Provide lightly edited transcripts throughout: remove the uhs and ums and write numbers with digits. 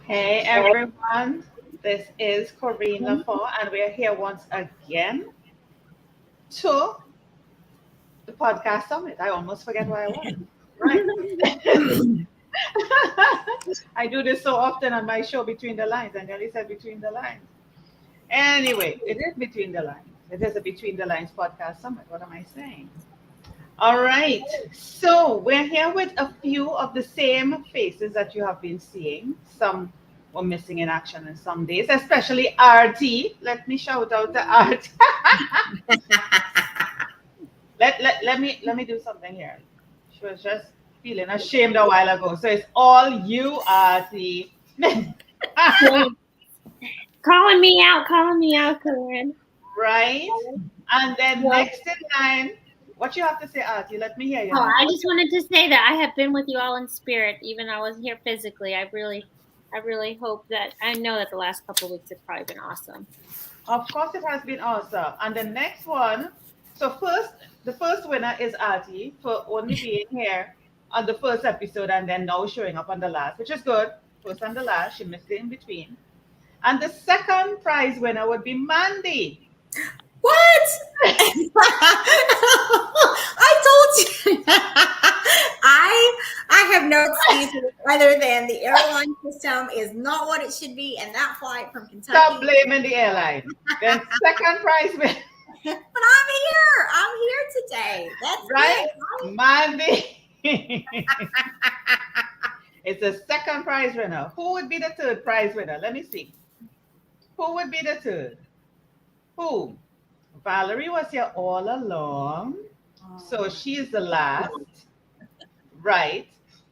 Hey everyone, this is Corinne Lafont, and we're here once again to the podcast summit. I almost forget where I was. Right. I do this so often on my show, Between the Lines. I nearly said Between the Lines. Anyway, it is Between the Lines. It is a Between the Lines podcast summit. What am I saying? All right. So we're here with a few of the same faces that you have been seeing. Some were missing in action in some days, especially RT. Let me shout out to RT. let me do something here. She was just feeling ashamed a while ago. So it's all you, RT. Calling me out, Corinne. Right? And then Well, next in line, what you have to say, RT? Let me hear you. Oh, Now. I just wanted to say that I have been with you all in spirit, even though I wasn't here physically. I really hope that I know that the last couple of weeks have probably been awesome. Of course, it has been awesome. And the next one, so the first winner is Artie for only being here on the first episode and then now showing up on the last, which is good. First and the last, she missed it in between. And the second prize winner would be Mandy. What? I told you. I have no excuses other than the airline system is not what it should be, and that flight from Kentucky. Stop blaming the airline. Then second prize winner. But I'm here. I'm here today. That's right, it. Mandy. It's the second prize winner. Who would be the third prize winner? Let me see. Who would be the third? Who? Valerie was here all along. So she is the last. Right.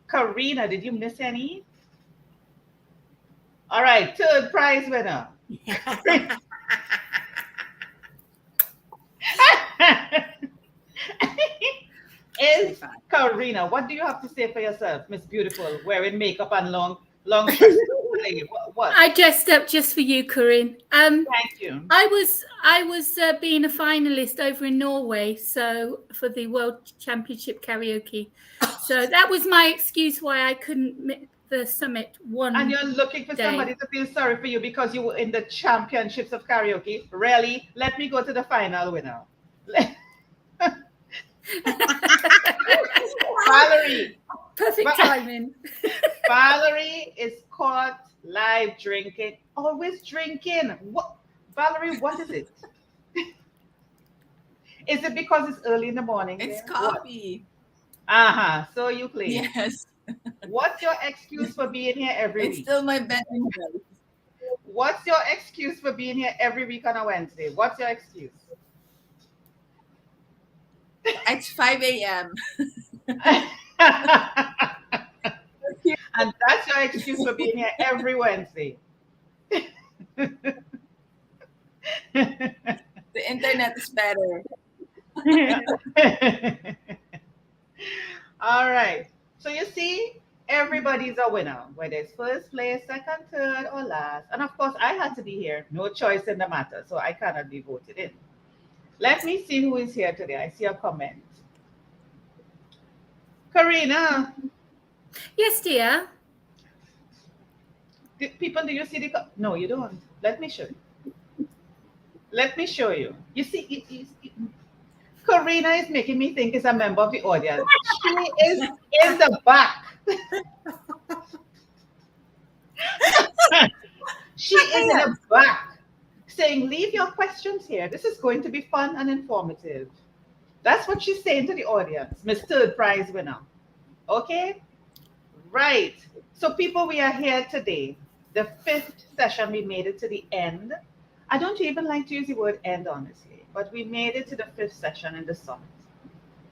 Karina, did you miss any? All right, third prize winner. Is Karina. What do you have to say for yourself, Miss Beautiful, wearing makeup and long what? I dressed up just for you, Corinne. Thank you. I was being a finalist over in Norway, so for the World Championship karaoke. So that was my excuse why I couldn't make the summit one. And you're looking for somebody to feel sorry for you because you were in the championships of karaoke. Really? Let me go to the final winner. Valerie. Perfect timing. Valerie is caught live drinking. Always drinking. What, Valerie? What is it? Is it because it's early in the morning? It's coffee. So you claim. Yes. What's your excuse for being here every week? It's still my bedroom. What's your excuse for being here every week on a Wednesday? What's your excuse? It's 5 a.m. And that's your excuse for being here every Wednesday. The internet is better. All right. So you see, everybody's a winner, whether it's first place, second, third, or last. And of course, I had to be here. No choice in the matter. So I cannot be voted in. Let me see who is here today. I see a comment. Karina. Yes, dear. Do you see the... No, you don't. Let me show you. Let me show you. You see, Karina is making me think it's a member of the audience. She is in the back. She is in the back saying, leave your questions here. This is going to be fun and informative. That's what she's saying to the audience, Miss Third Prize winner. Okay? Right. So people, we are here today. The fifth session, we made it to the end. I don't even like to use the word end, honestly, but we made it to the fifth session in the summit.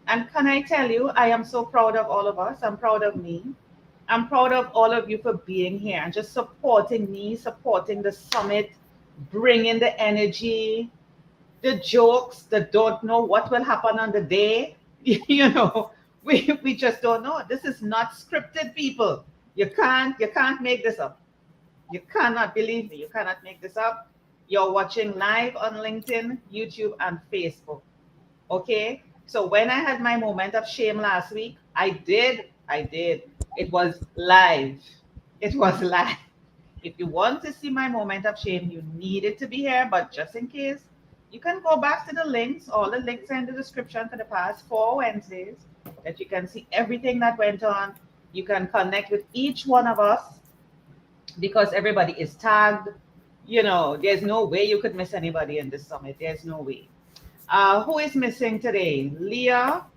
And can I tell you, I am so proud of all of us. I'm proud of me. I'm proud of all of you for being here and just supporting me, supporting the summit, bringing the energy, the jokes, the don't know what will happen on the day. You know, we just don't know. This is not scripted, people. You can't make this up. You cannot, believe me, you cannot make this up. You're watching live on LinkedIn, YouTube, and Facebook. Okay? So when I had my moment of shame last week, I did. It was live. It was live. If you want to see my moment of shame, you needed to be here. But just in case, you can go back to the links. All the links are in the description for the past 4 Wednesdays that you can see everything that went on. You can connect with each one of us because everybody is tagged. There's no way you could miss anybody in this summit. There's no way. Who is missing today? Leah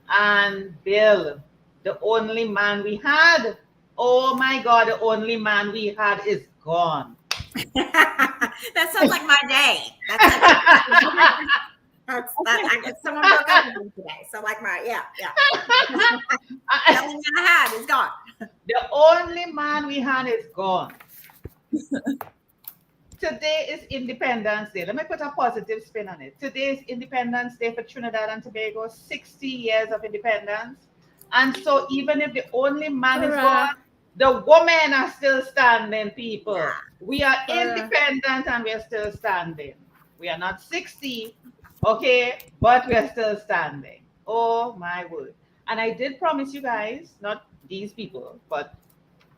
and Bill, the only man we had. Oh my God, the only man we had is gone. That sounds like my day. I guess someone broke up with me today. So like yeah. The only man I had is gone. The only man we had is gone. Today is Independence Day. Let me put a positive spin on it. Today is Independence Day for Trinidad and Tobago, 60 years of independence. And so even if the only man is gone, the women are still standing, people. We are independent and we are still standing. We are not 60, okay, but we are still standing. Oh my word. And I did promise you guys, not these people, but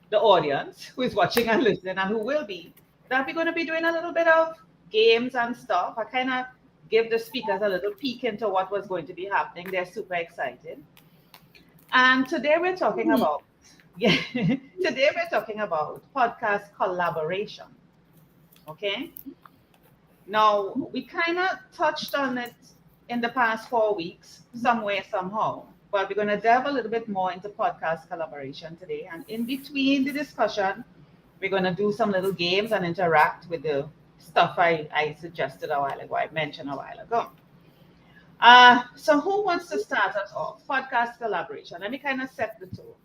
the audience who is watching and listening and who will be, that we're going to be doing a little bit of games and stuff. I kind of give the speakers a little peek into what was going to be happening. They're super excited. And today we're talking about, today we're talking about podcast collaboration. Okay. Now, we kind of touched on it in the past 4 weeks, some way, somehow. But we're going to delve a little bit more into podcast collaboration today. And in between the discussion, we're going to do some little games and interact with the stuff I suggested a while ago, I mentioned a while ago. So who wants to start us off? Podcast collaboration. Let me kind of set the tone.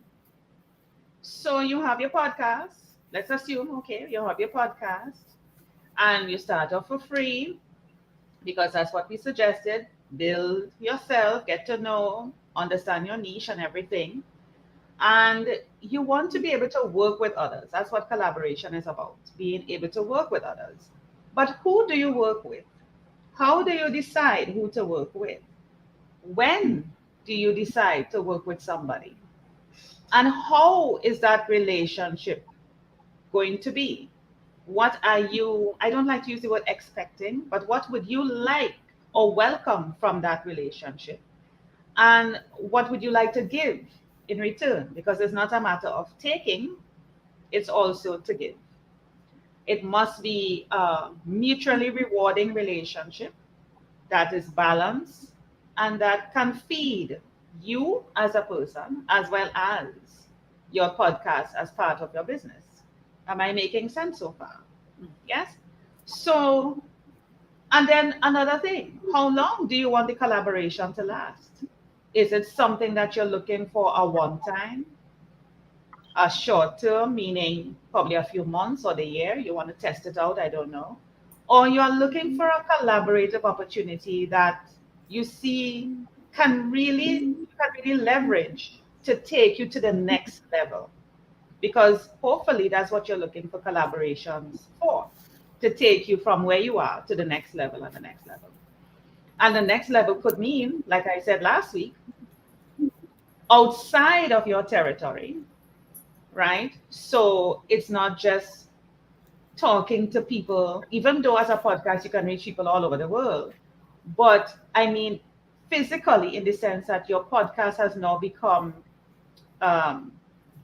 So you have your podcast. Let's assume, okay, you have your podcast and you start off for free because that's what we suggested. Build yourself, get to know, understand your niche and everything. And you want to be able to work with others. That's what collaboration is about, being able to work with others. But who do you work with? How do you decide who to work with? When do you decide to work with somebody? And how is that relationship going to be? What are you, I don't like to use the word expecting, but what would you like or welcome from that relationship? And what would you like to give in return? Because it's not a matter of taking, it's also to give. It must be a mutually rewarding relationship that is balanced and that can feed you as a person as well as your podcast as part of your business. Am I making sense so far? Yes? So, and then another thing, how long do you want the collaboration to last? Is it something that you're looking for a one time, a short term, meaning probably a few months or the year? You want to test it out, I don't know. Or you're looking for a collaborative opportunity that you see can really leverage to take you to the next level. Because hopefully that's what you're looking for collaborations for, to take you from where you are to the next level and the next level. And the next level could mean, like I said last week, outside of your territory, right? So it's not just talking to people, even though as a podcast you can reach people all over the world. But I mean, physically, in the sense that your podcast has now become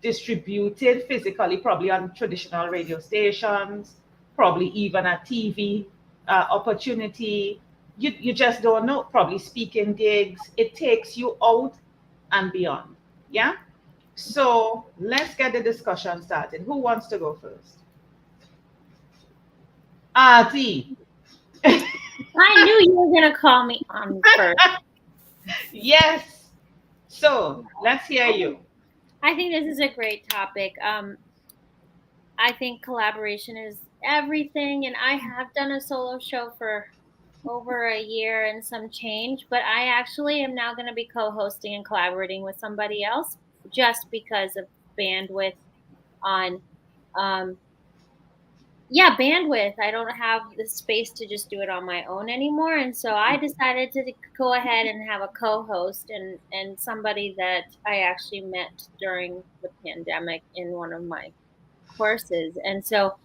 distributed physically, probably on traditional radio stations, probably even a TV opportunity. You just don't know, probably speaking gigs. It takes you out and beyond. Yeah? So let's get the discussion started. Who wants to go first? T. I knew you were going to call me on first. Yes. So let's hear you. I think this is a great topic. I think collaboration is everything, and I have done a solo show for over a year and some change, but I actually am now going to be co-hosting and collaborating with somebody else just because of bandwidth on bandwidth. I don't have the space to just do it on my own anymore, and so I decided to go ahead and have a co-host and somebody that I actually met during the pandemic in one of my courses. And so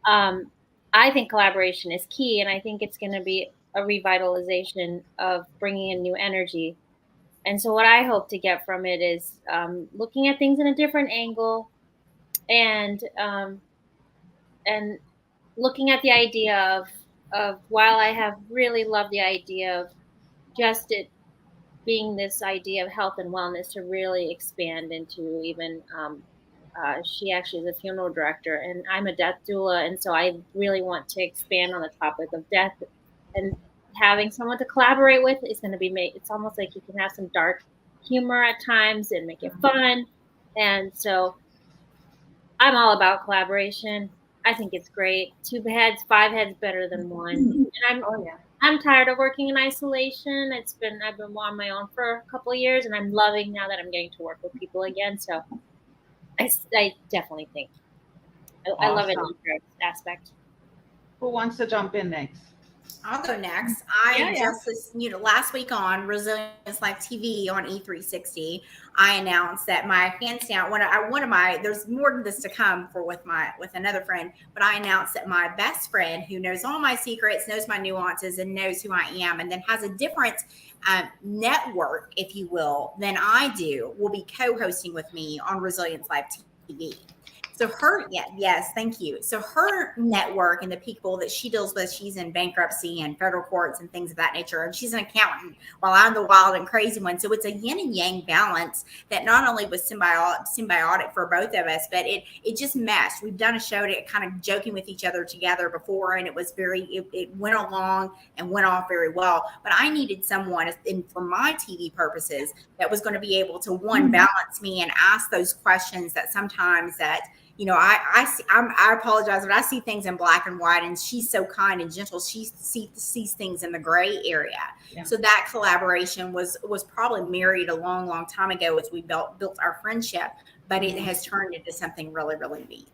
I think collaboration is key, and I think it's going to be a revitalization of bringing in new energy. And so, what I hope to get from it is looking at things in a different angle, and looking at the idea of while I have really loved the idea of just it being this idea of health and wellness to really expand into even she actually is a funeral director and I'm a death doula, and so I really want to expand on the topic of death, and having someone to collaborate with is going to be made. It's almost like you can have some dark humor at times and make it fun, and so I'm all about collaboration. I think it's great. Two heads, five heads better than one. And Oh yeah. I'm tired of working in isolation. I've been on my own for a couple of years, and I'm loving now that I'm getting to work with people again. So I definitely think I love it in Awesome. that aspect. Who wants to jump in next? I'll go next. Yeah. Just last week on Resilience Live TV on E360, I announced that my hands down one of my there's more than this to come with another friend, but I announced that my best friend who knows all my secrets, knows my nuances, and knows who I am, and then has a different network, if you will, than I do, will be co-hosting with me on Resilience Live TV. So yes, thank you. So her network and the people that she deals with, she's in bankruptcy and federal courts and things of that nature. And she's an accountant while I'm the wild and crazy one. So it's a yin and yang balance that not only was symbiotic for both of us, but it just meshed. We've done a show to kind of joking with each other together before, and it was it went along and went off very well. But I needed someone, and for my TV purposes, that was going to be able to balance me and ask those questions that sometimes that I apologize, but I see things in black and white, and she's so kind and gentle. She sees things in the gray area. Yeah. So that collaboration was probably married a long, long time ago as we built our friendship, but it has turned into something really, really neat.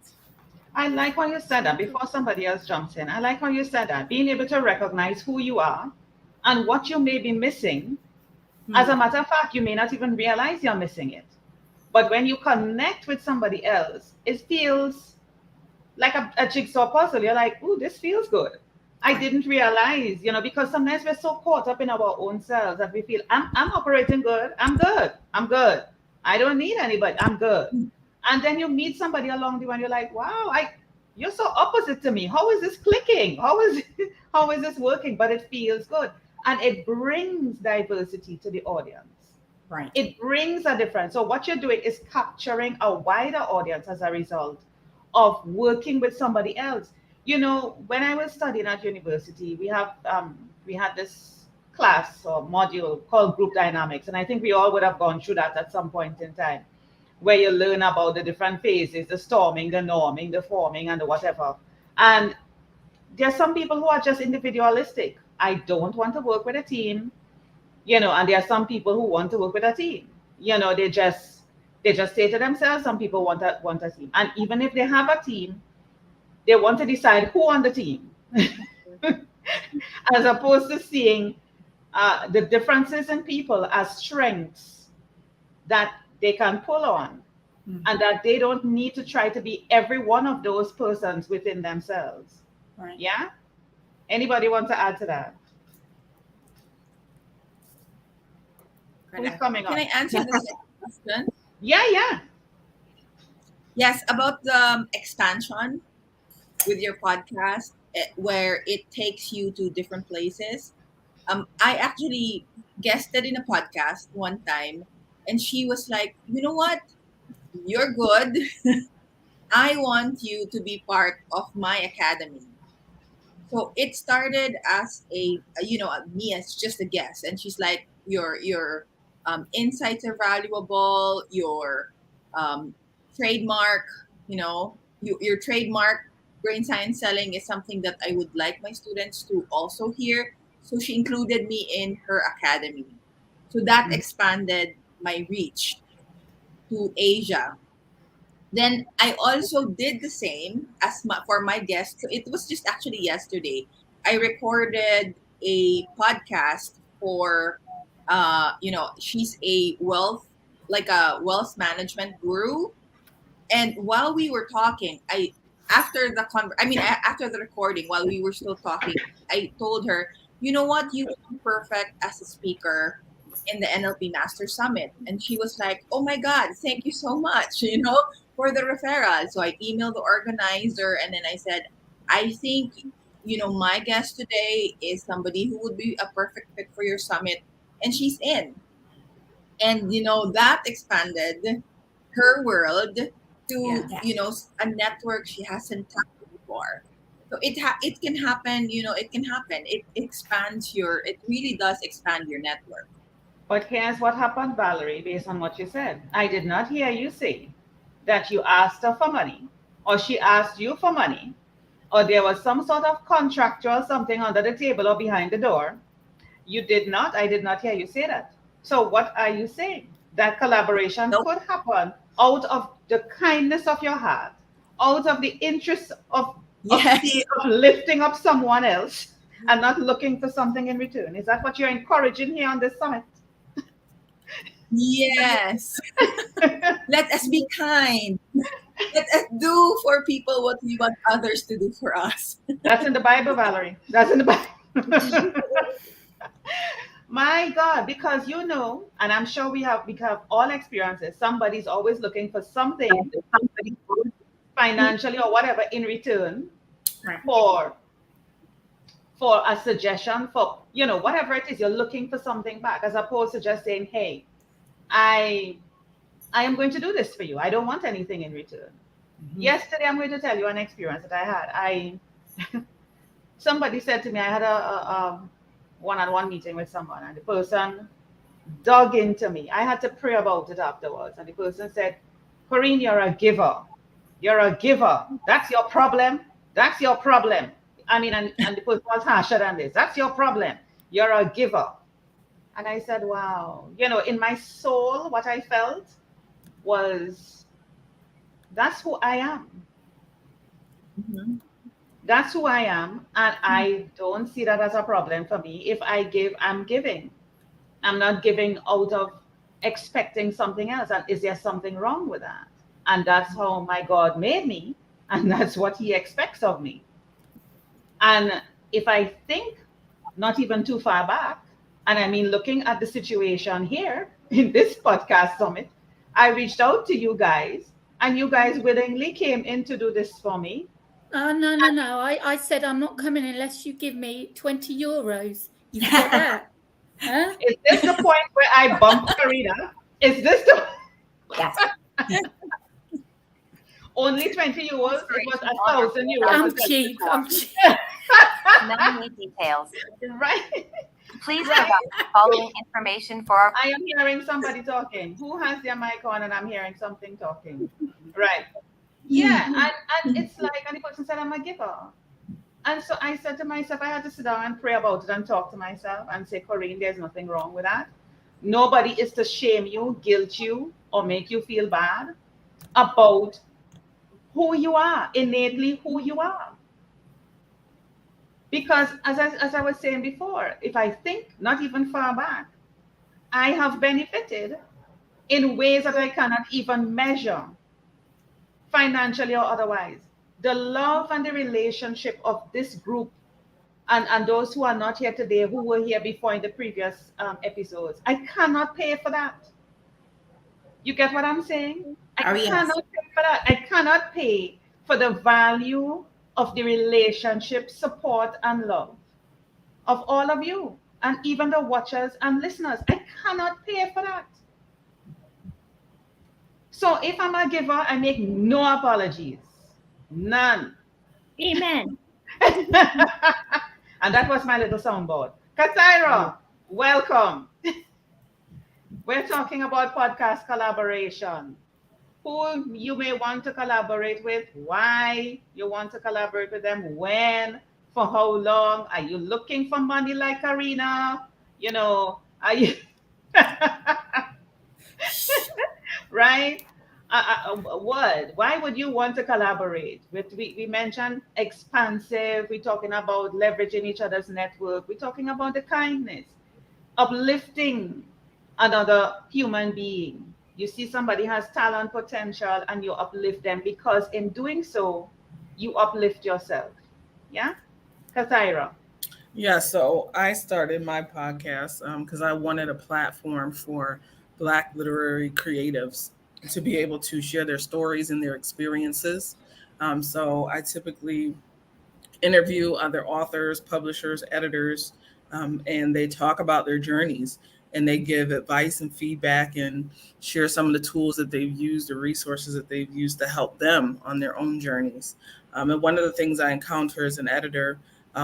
I like how you said that before somebody else jumps in. I like how you said that, being able to recognize who you are and what you may be missing. As a matter of fact, you may not even realize you're missing it. But when you connect with somebody else, it feels like a jigsaw puzzle. You're like, ooh, this feels good. I didn't realize, because sometimes we're so caught up in our own selves that we feel, I'm operating good. I'm good. I don't need anybody. I'm good. And then you meet somebody along the way and you're like, wow, you're so opposite to me. How is this clicking? How is this working? But it feels good. And it brings diversity to the audience. Right. It brings a difference. So what you're doing is capturing a wider audience as a result of working with somebody else. When I was studying at university, we had this class or module called group dynamics, and I think we all would have gone through that at some point in time, where you learn about the different phases, the storming, the norming, the forming, and the whatever. And there are some people who are just individualistic. I don't want to work with a team. And there are some people who want to work with a team. They just say to themselves, some people want a team. And even if they have a team, they want to decide who on the team. As opposed to seeing the differences in people as strengths that they can pull on, and that they don't need to try to be every one of those persons within themselves. Right. Yeah? Anybody want to add to that? Who's coming on? Can I answer the second question? Yeah. Yes, about the expansion with your podcast, where it takes you to different places. I actually guested in a podcast one time, and she was like, "You know what? You're good. I want you to be part of my academy." So it started as me as just a guest, and she's like, "Your insights are valuable. Your trademark, your trademark brain science selling is something that I would like my students to also hear." So she included me in her academy. So that expanded my reach to Asia. Then I also did the same for my guests. So it was just actually yesterday. I recorded a podcast for, she's a wealth management guru. And while we were talking, after the after the recording, while we were still talking, I told her, you know what, you would be perfect as a speaker in the NLP Master Summit. And she was like, oh my God, thank you so much, for the referral. So I emailed the organizer and then I said, I think, my guest today is somebody who would be a perfect fit for your summit. And she's in. And, that expanded her world to, Yeah. a network she hasn't tapped before. So it can happen, it can happen. It expands it really does expand your network. But here's what happened, Valerie, based on what you said. I did not hear you say that you asked her for money, or she asked you for money, or there was some sort of contract or something under the table or behind the door. You did not. I did not hear you say that. So what are you saying? That collaboration Nope. could happen out of the kindness of your heart, out of the interest Yes. of lifting up someone else and not looking for something in return. Is that what you're encouraging here on this summit? Yes. Let us be kind. Let us do for people what we want others to do for us. That's in the Bible, Valerie. That's in the Bible. My God, because and I'm sure we have all experiences. Somebody's always looking for something financially or whatever in return Right. for a suggestion, for whatever it is, you're looking for something back, as opposed to just saying, hey, I am going to do this for you. I don't want anything in return. Mm-hmm. Yesterday, I'm going to tell you an experience that I had. Somebody said to me, I had a one-on-one meeting with someone, and the person dug into me. I had to pray about it afterwards, and the person said, Corinne, you're a giver. You're a giver. That's your problem. That's your problem. I mean, and the person was harsher than this. That's your problem. You're a giver. And I said, wow. In my soul, what I felt was, that's who I am. Mm-hmm. That's who I am. And I don't see that as a problem for me. If I give, I'm giving. I'm not giving out of expecting something else. And is there something wrong with that? And that's how my God made me. And that's what he expects of me. And if I think not even too far back, and I mean, looking at the situation here in this podcast summit, I reached out to you guys, and you guys willingly came in to do this for me. Oh, no. I said I'm not coming unless you give me 20 euros. You forget that? Huh? Is this the point where I bump Karina? Is this the Yes. only 20 euros? It was 1,000 euros. I'm cheap. Many details. Right. Please provide the following information for our I am hearing somebody talking. Who has their mic on and I'm hearing something talking? Right. Yeah. And it's like, and the person said, I'm a giver. And so I said to myself, I had to sit down and pray about it and talk to myself and say, Corinne, there's nothing wrong with that. Nobody is to shame you, guilt you, or make you feel bad about who you are, innately who you are. Because as I was saying before, if I think not even far back, I have benefited in ways that I cannot even measure, financially or otherwise. The love and the relationship of this group and those who are not here today, who were here before in the previous episodes, I cannot pay for that. You get what I'm saying? I cannot pay for that. I cannot pay for the value of the relationship, support, and love of all of you, and even the watchers and listeners. I cannot pay for that. So if I'm a giver, I make no apologies. None. Amen. And that was my little soundboard. Katira, welcome. We're talking about podcast collaboration. Who you may want to collaborate with, why you want to collaborate with them, when, for how long. Are you looking for money like Karina? Are you right? What? Why would you want to collaborate? We mentioned expansive. We're talking about leveraging each other's network. We're talking about the kindness, uplifting another human being. You see somebody has talent, potential, and you uplift them because in doing so, you uplift yourself. Yeah? Kazaira. Yeah, so I started my podcast because I wanted a platform for Black literary creatives to be able to share their stories and their experiences. So I typically interview other authors, publishers, editors, and they talk about their journeys and they give advice and feedback and share some of the tools that they've used, the resources that they've used to help them on their own journeys. And one of the things I encounter as an editor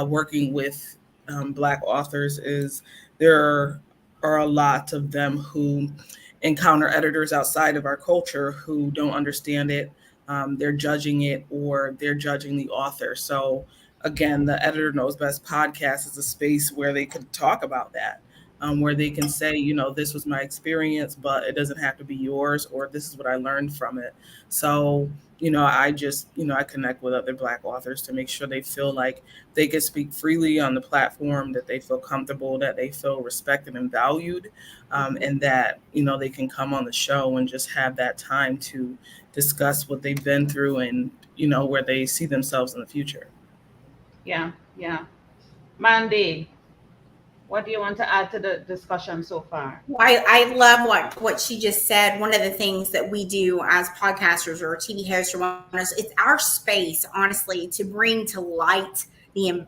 working with Black authors is there are a lot of them who encounter editors outside of our culture who don't understand it. They're judging it or they're judging the author. So again, the Editor Knows Best podcast is a space where they can talk about that, where they can say, this was my experience, but it doesn't have to be yours, or this is what I learned from it. So, I just, I connect with other Black authors to make sure they feel like they can speak freely on the platform, that they feel comfortable, that they feel respected and valued, and that, they can come on the show and just have that time to discuss what they've been through and, where they see themselves in the future. Yeah, yeah. Mandy, what do you want to add to the discussion so far? I love what she just said. One of the things that we do as podcasters or TV hosts it's our space, honestly, to bring to light the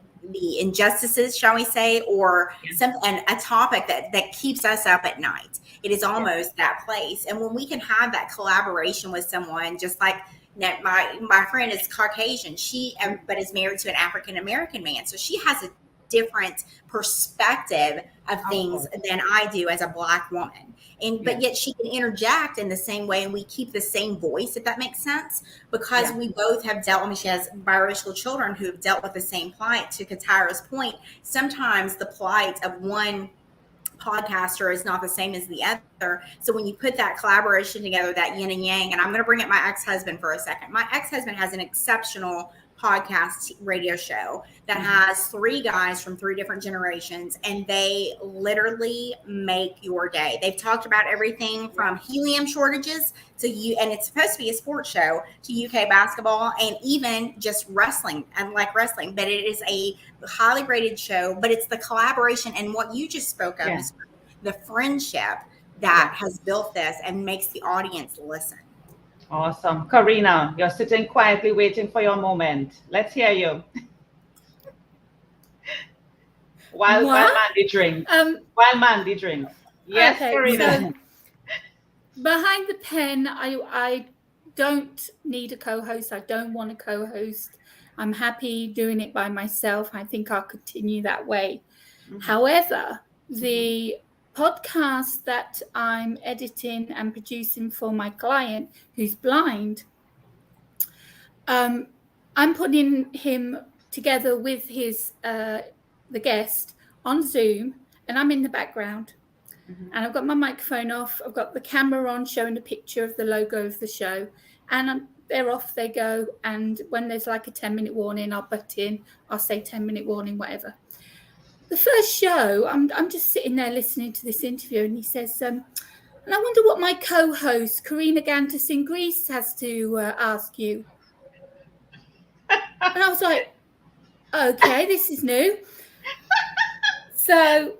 injustices, shall we say, or and a topic that keeps us up at night. It is almost that place. And when we can have that collaboration with someone, just like my friend is Caucasian, but is married to an African American man, so she has a different perspective of things than I do as a Black woman. But yet she can interject in the same way and we keep the same voice, if that makes sense, because we both have she has biracial children who have dealt with the same plight. To Katira's point, sometimes the plight of one podcaster is not the same as the other. So when you put that collaboration together, that yin and yang, and I'm going to bring up my ex-husband for a second. My ex-husband has an exceptional podcast radio show that has 3 guys from 3 different generations, and they literally make your day. They've talked about everything from helium shortages and it's supposed to be a sports show, to UK basketball, and even just wrestling. I like wrestling, but it is a highly rated show. But it's the collaboration and what you just spoke of, the friendship that has built this and makes the audience listen. Awesome. Karina, you're sitting quietly waiting for your moment. Let's hear you. While Mandy drinks. Yes, okay, Karina. So behind the pen, I don't need a co-host. I don't want a co-host. I'm happy doing it by myself. I think I'll continue that way. However, the podcast that I'm editing and producing for my client who's blind, I'm putting him together with his the guest on Zoom, and I'm in the background, and I've got my microphone off. I've got the camera on, showing a picture of the logo of the show, and they're off. They go, and when there's like a 10-minute warning, I'll butt in. I'll say 10-minute warning, whatever. The first show, I'm just sitting there listening to this interview, and he says, and I wonder what my co-host, Karina Gantus in Greece, has to ask you. And I was like, okay, this is new. So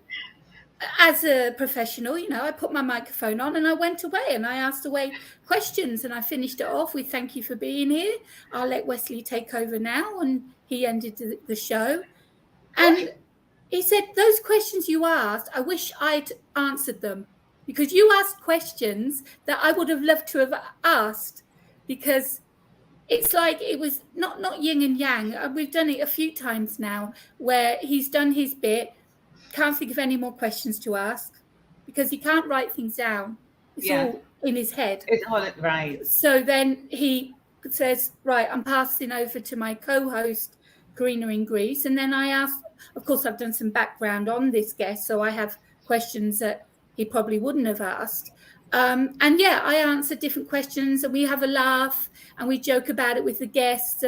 as a professional, I put my microphone on and I went away and I asked away questions, and I finished it off with thank you for being here. I'll let Wesley take over now. And he ended the show. And he said, those questions you asked, I wish I'd answered them, because you asked questions that I would have loved to have asked, because it's like it was not yin and yang. We've done it a few times now where he's done his bit, can't think of any more questions to ask because he can't write things down. It's all in his head. It's all right. So then he says, right, I'm passing over to my co-host, Karina in Greece. And then I asked, of course, I've done some background on this guest, so I have questions that he probably wouldn't have asked. And I answer different questions, and we have a laugh and we joke about it with the guests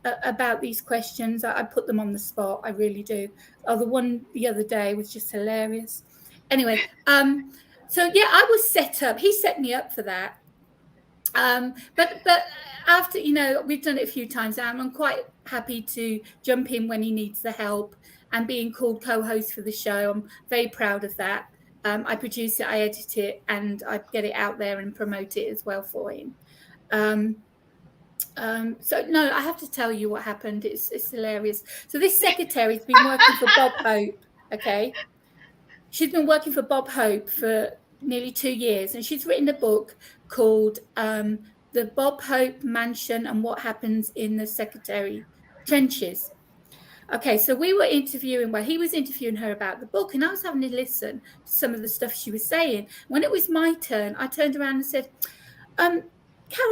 about these questions. I put them on the spot. I really do. The one the other day was just hilarious. Anyway, I was set up. He set me up for that. But after, we've done it a few times now, and I'm quite happy to jump in when he needs the help, and being called co-host for the show. I'm very proud of that. I produce it, I edit it, and I get it out there and promote it as well for him. So no, I have to tell you what happened. It's hilarious. So this secretary's been working for Bob Hope. Okay, she's been working for Bob Hope for nearly 2 years, and she's written a book called The Bob Hope Mansion and What Happens in the Secretary Trenches. Okay, so we were he was interviewing her about the book, and I was having to listen to some of the stuff she was saying. When it was my turn, I turned around and said, Carol,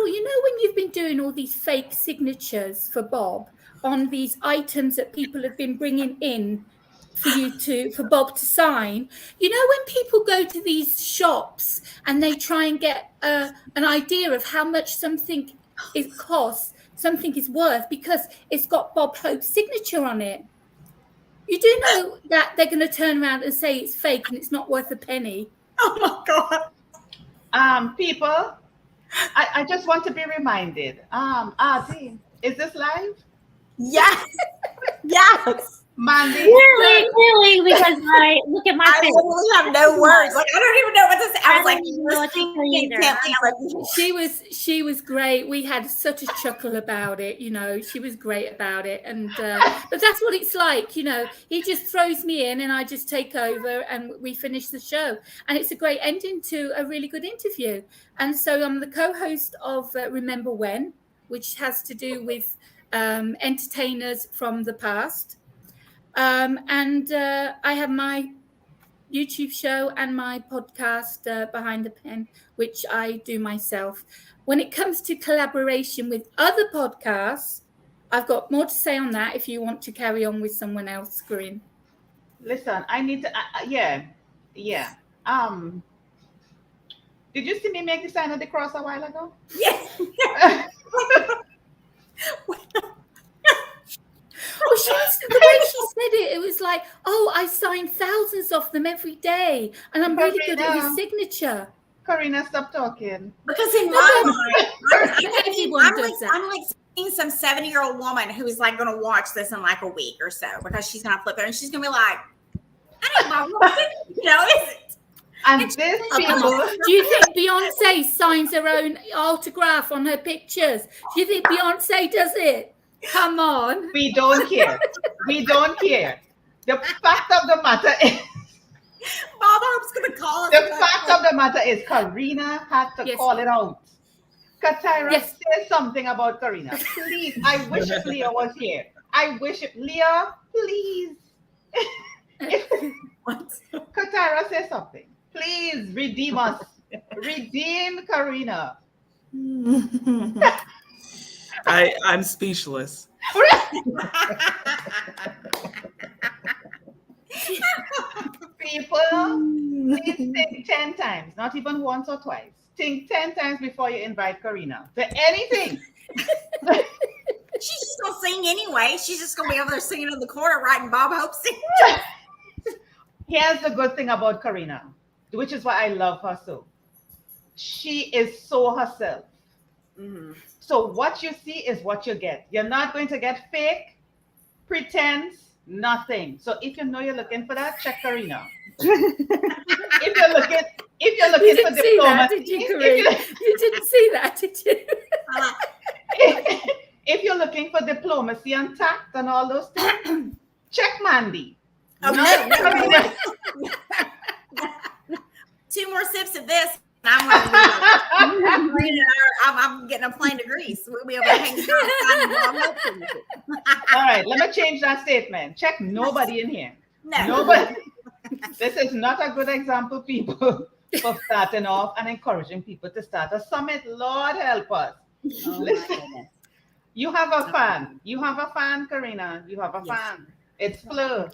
when you've been doing all these fake signatures for Bob on these items that people have been bringing in for Bob to sign, when people go to these shops and they try and get an idea of how much something costs, something is worth, because it's got Bob Hope's signature on it. You do know that they're going to turn around and say it's fake and it's not worth a penny. Oh my God. People, I just want to be reminded. Dean, is this live? Yes. Yes. Mandy, Really, because I look at my I face. literally have no words. Like, I don't even know what to say. I was I like, don't even know what to say either. She was great. We had such a chuckle about it. She was great about it. And but that's what it's like. He just throws me in, and I just take over, and we finish the show. And it's a great ending to a really good interview. And so I'm the co-host of Remember When, which has to do with entertainers from the past. And I have my YouTube show and my podcast, Behind the Pen, which I do myself. When it comes to collaboration with other podcasts, I've got more to say on that if you want to carry on with someone else, Corinne. listen, I need to, yeah. Did you see me make the sign of the cross a while ago? yes. Well, the way she said it, it was like, I sign thousands of them every day, and I'm really good at his signature. Karina, stop talking. Because in my mind, Everyone does that. I'm like seeing some 70-year-old woman who's like going to watch this in like a week or so, because she's going to flip it and she's going to be like, I need my is it? And this people, do you think Beyonce signs her own autograph on her pictures? Do you think Beyonce does it? Come on. we don't care. We don't care. The fact of the matter is, Bob Hope's going to call us. the fact of the matter is, Karina had to call it out. Katira, say something about Karina. Please, I wish Leah was here. Leah, please. Katira, say something. Please redeem us. Redeem Karina. I'm speechless. People, please think 10 times, not even once or twice. Think 10 times before you invite Karina to anything. She's just going to sing anyway. She's just going to be over there singing in the corner, writing Bob Hope singing. Here's the good thing about Karina, which is why I love her so. She is so herself. Mm-hmm. So what you see is what you get. You're not going to get fake, pretense, nothing. So if you know you're looking for that, check Karina. if you're looking for diplomacy, you didn't see that, did you? If you're looking for diplomacy and tact and all those things, check Mandy. Okay. Two more sips of this. I'm getting a plane to Greece. We'll be able to hang out. All right, let me change that statement. Check nobody in here. No. Nobody. This is not a good example, people, for starting off and encouraging people to start a summit. Lord help us. Listen, you have a fan. You have a fan, Karina. You have a fan. It's Fleur.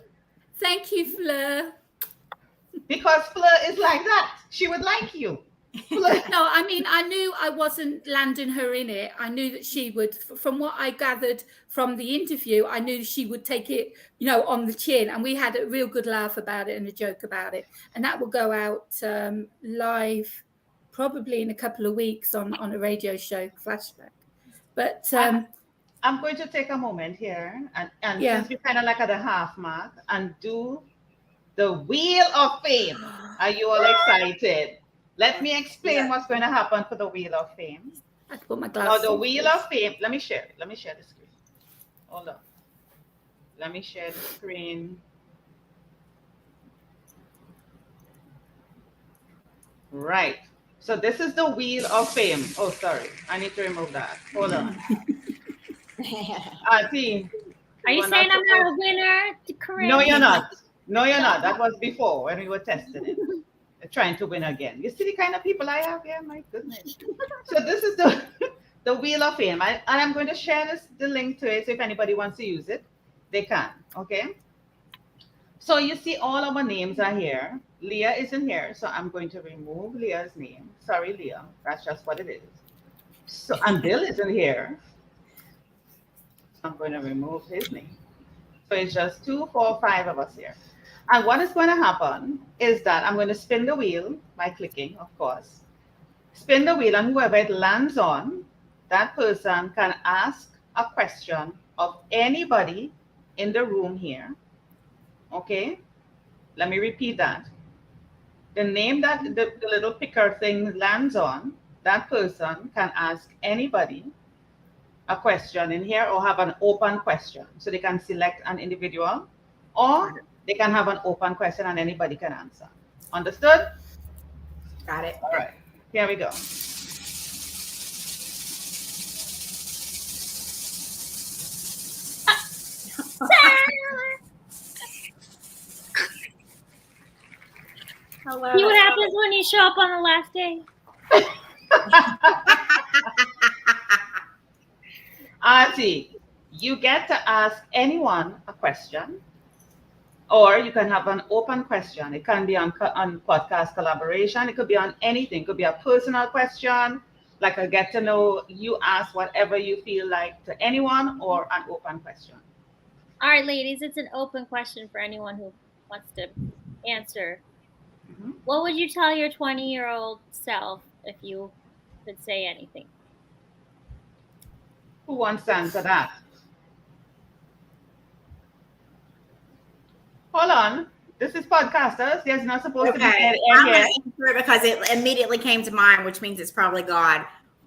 Thank you, Fleur. Because Fleur is like that. She would like you. No, I mean, I knew I wasn't landing her in it. I knew that she would, from what I gathered from the interview, I knew she would take it, on the chin. And we had a real good laugh about it and a joke about it. And that will go out live probably in a couple of weeks on a radio show, Flashback. But I'm going to take a moment here and Yeah. since we're kind of like at the half mark and do the Wheel of Fame. Are you all excited? Let me explain what's going to happen for the Wheel of Fame. I have to put my Now, glasses the on. Wheel of Fame, let me share the screen. Hold on. Let me share the screen. Right. So this is the Wheel of Fame. Oh, sorry. I need to remove that. Hold on. Auntie. Are you saying I'm not a winner, Corinne? No, you're not. No, you're not. That was before when we were testing it. Trying to win again. You see the kind of people I have here? My goodness. So this is the Wheel of Fame. And I'm going to share the link to it. So if anybody wants to use it, they can. Okay. So you see all our names are here. Leah isn't here. So I'm going to remove Leah's name. Sorry, Leah. That's just what it is. So and Bill isn't here. I'm going to remove his name. So it's just 2, 4, 5 of us here. And what is going to happen is that I'm going to spin the wheel by clicking, of course. Spin the wheel, and whoever it lands on, that person can ask a question of anybody in the room here. Okay? Let me repeat that. The name that the little picker thing lands on, that person can ask anybody a question in here or have an open question. So they can select an individual or they can have an open question and anybody can answer. Understood? Got it. All right. Here we go. See what happens when you show up on the last day? Auntie, you get to ask anyone a question, or you can have an open question. It can be on podcast collaboration. It could be on anything. It could be a personal question, like a get to know you ask whatever you feel like to anyone, or an open question. All right, ladies, it's an open question for anyone who wants to answer. Mhm. What would you tell your 20-year-old self if you could say anything? Who wants to answer that? Hold on. This is podcasters. There's not supposed to be dead air I'm here. going to answer it because it immediately came to mind, which means it's probably God.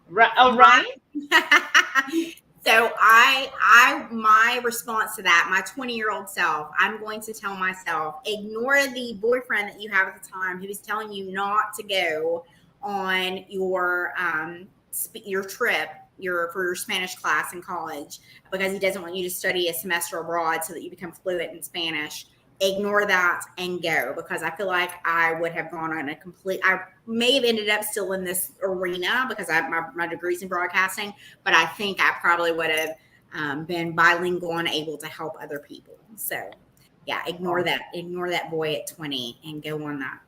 Right. All right. So my response to that, my 20-year-old self, I'm going to tell myself, ignore the boyfriend that you have at the time who is telling you not to go on your trip, for your Spanish class in college, because he doesn't want you to study a semester abroad so that you become fluent in Spanish. Ignore that and go, because I feel like I would have gone on I may have ended up still in this arena because my degree's in broadcasting, but I think I probably would have been bilingual and able to help other people. So yeah, ignore that boy at 20 and go on that.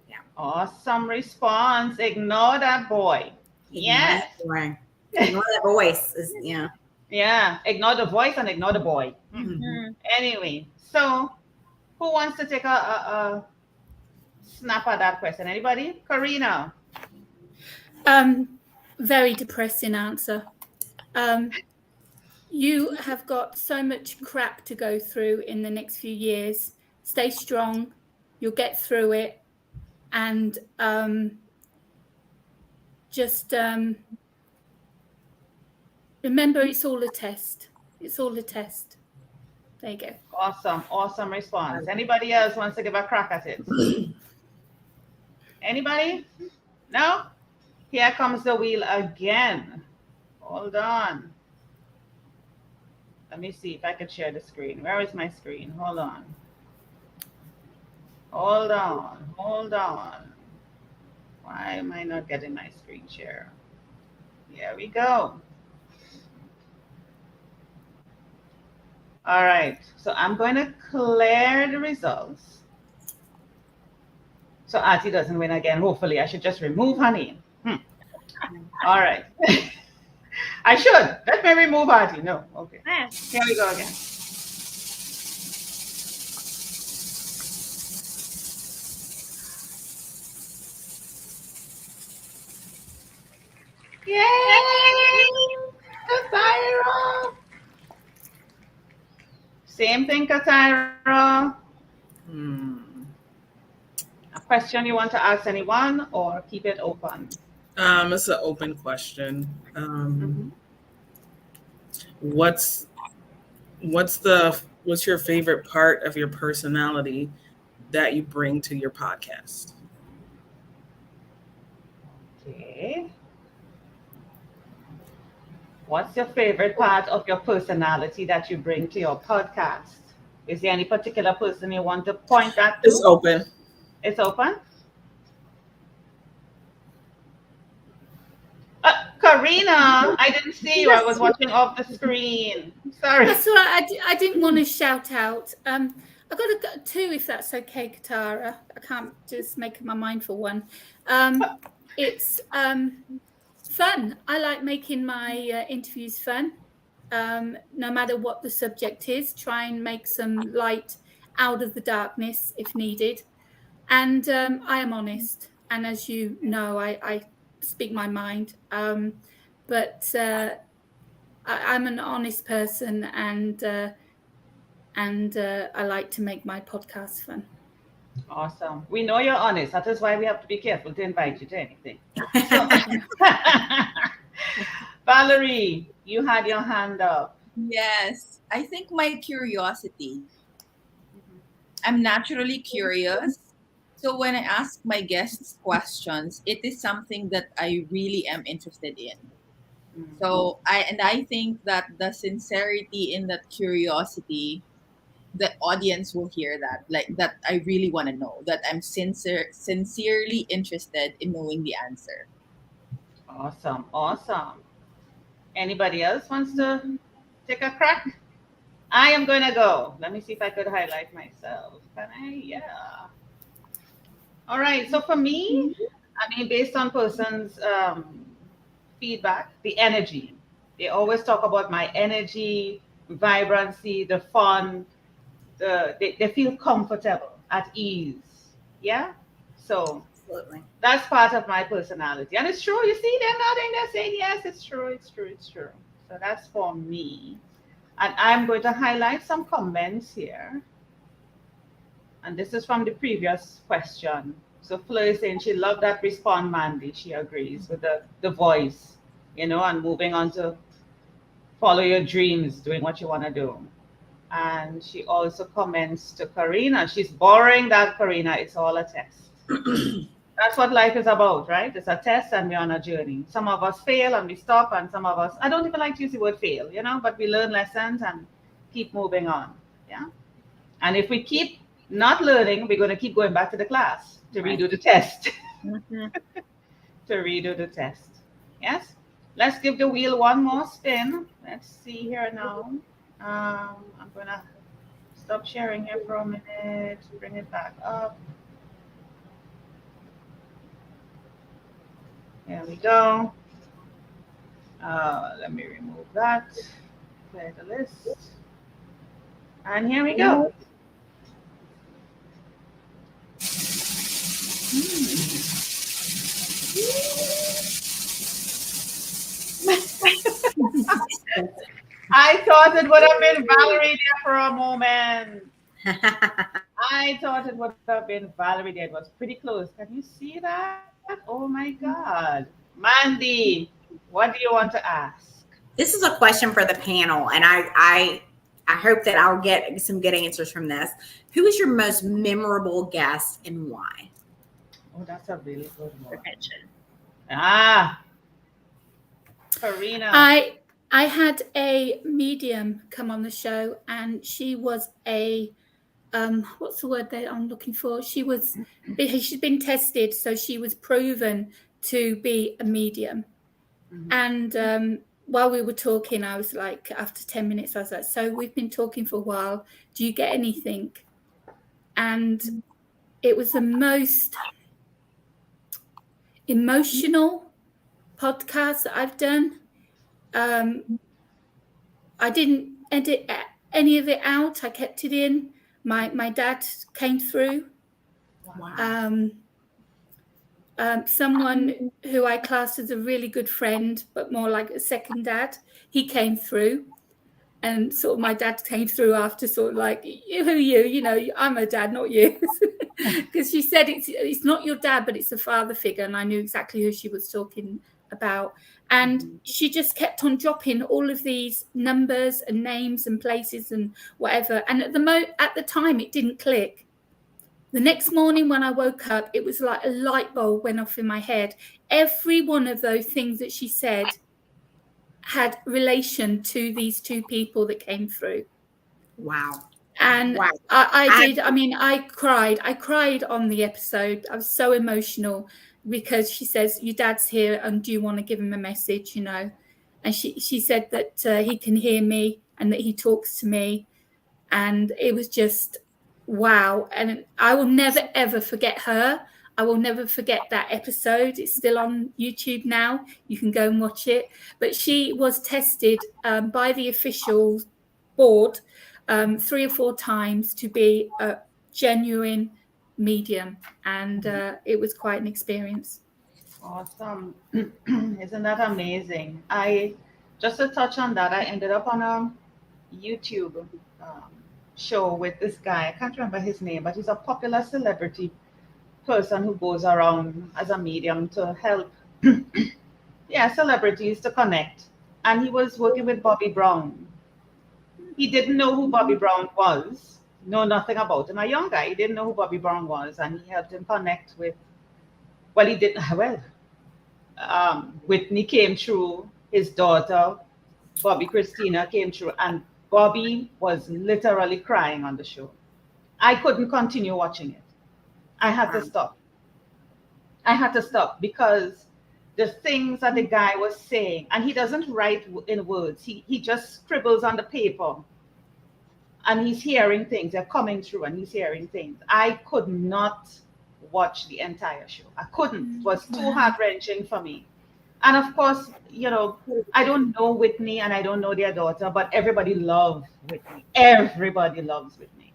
Yeah. Awesome response. Ignore that boy. Yes. Ignore that voice is, yeah. Yeah. Ignore the voice and ignore the boy. Mm-hmm. Anyway, so who wants to take a snap at that question? Anybody? Karina. Very depressing answer. You have got so much crap to go through in the next few years. Stay strong. You'll get through it. And just remember, it's all a test. It's all a test. There you go. Awesome response. Anybody else wants to give a crack at it? Anybody? No? Here comes the wheel again. Hold on. Let me see if I can share the screen. Where is my screen? Hold on. Why am I not getting my screen share? Here we go. All right, so I'm going to clear the results. So Auntie doesn't win again. Hopefully, I should just remove her name. All right. I should. Let me remove Auntie. No, okay. Here we go again. Yay! Katira! Same thing, Katira. Hmm. A question you want to ask anyone or keep it open? It's an open question. Mhm. What's your favorite part of your personality that you bring to your podcast? Okay. What's your favorite part of your personality that you bring to your podcast? Is there any particular person you want to point that It's to? open. It's open. Karina, I didn't see you. I was watching off the screen. Sorry. That's all right. I didn't want to shout out. I got two, if that's okay, Katara. I can't just make up my mind for one. It's fun. I like making my interviews fun. No matter what the subject is, try and make some light out of the darkness if needed. And I am honest. And as you know, I speak my mind. But I'm an honest person, and I like to make my podcast fun. Awesome. We know you're honest. That is why we have to be careful to invite you to anything. So, Valerie, you had your hand up. Yes, I think my curiosity. I'm naturally curious. So when I ask my guests questions, it is something that I really am interested in. So I think that the sincerity in that curiosity, the audience will hear that. Like that I really want to know. That I'm sincerely interested in knowing the answer. Awesome. Awesome. Anybody else wants to take a crack? I am going to go. Let me see if I could highlight myself. Can I? Yeah. All right. So for me, I mean, based on person's feedback, the energy. They always talk about my energy, vibrancy, the fun. They feel comfortable, at ease. Yeah. So Absolutely. that's part of my personality. And it's true. You see, they're nodding, they're saying, yes, it's true, it's true, it's true. So that's for me. And I'm going to highlight some comments here. And this is from the previous question. So Fleur is saying she loved that respond, Mandy. She agrees with the voice, and moving on to follow your dreams, doing what you want to do. And she also comments to Karina. She's borrowing that, Karina. It's all a test. That's what life is about, right? It's a test and we're on a journey. Some of us fail and we stop, and some of us, I don't even like to use the word fail, but we learn lessons and keep moving on. Yeah. And if we keep not learning, we're going to keep going back to the class to redo the test. To redo the test. Yes? Let's give the wheel one more spin. Let's see here now. I'm going to stop sharing here for a minute, bring it back up. There we go. Let me remove that. Clear the list. And here we go. I thought it would have been Valerie there for a moment. I thought it would have been Valerie there. It was pretty close. Can you see that? Oh my God. Mandy, what do you want to ask? This is a question for the panel, and I hope that I'll get some good answers from this. Who is your most memorable guest and why? Oh, that's a really good one. Ah, Karina. I had a medium come on the show, and she was a what's the word that I'm looking for? She's been tested, so she was proven to be a medium. And while we were talking, I was like, after 10 minutes, I was like, so we've been talking for a while. Do you get anything? And it was the most emotional podcast that I've done. I didn't edit any of it out. I kept it in. My dad came through. Wow. someone who I classed as a really good friend, but more like a second dad, he came through. And sort of my dad came through after, sort of like, who are you? You know, I'm a dad, not you. Because she said it's not your dad, but it's a father figure. And I knew exactly who she was talking about. And she just kept on dropping all of these numbers and names and places and whatever. And at the time, it didn't click. The next morning when I woke up, it was like a light bulb went off in my head. Every one of those things that she said had relation to these two people that came through. Wow. And Wow. I did. I mean, I cried on the episode. I was so emotional because she says, your dad's here and do you want to give him a message, you know? And she said that he can hear me and that he talks to me. And it was just, wow. And I will never, ever forget her. I will never forget that episode. It's still on YouTube now. You can go and watch it. But she was tested by the official board 3 or 4 times to be a genuine medium. And it was quite an experience. Awesome. Isn't that amazing? Just to touch on that, I ended up on a YouTube show with this guy. I can't remember his name, but he's a popular celebrity person who goes around as a medium to help celebrities to connect. And he was working with Bobby Brown. He didn't know who Bobby Brown was, know nothing about him. A young guy, he didn't know who Bobby Brown was, and he helped him connect with, he didn't, Whitney came through, his daughter, Bobby Christina came through, and Bobby was literally crying on the show. I couldn't continue watching it. I had to stop. Because the things that the guy was saying, and he doesn't write in words, he just scribbles on the paper, and he's hearing things, they're coming through, and he's hearing things. I could not watch the entire show. I couldn't. It was too heart-wrenching for me. And of course, you know, I don't know Whitney and I don't know their daughter, but everybody loves Whitney. Everybody loves Whitney.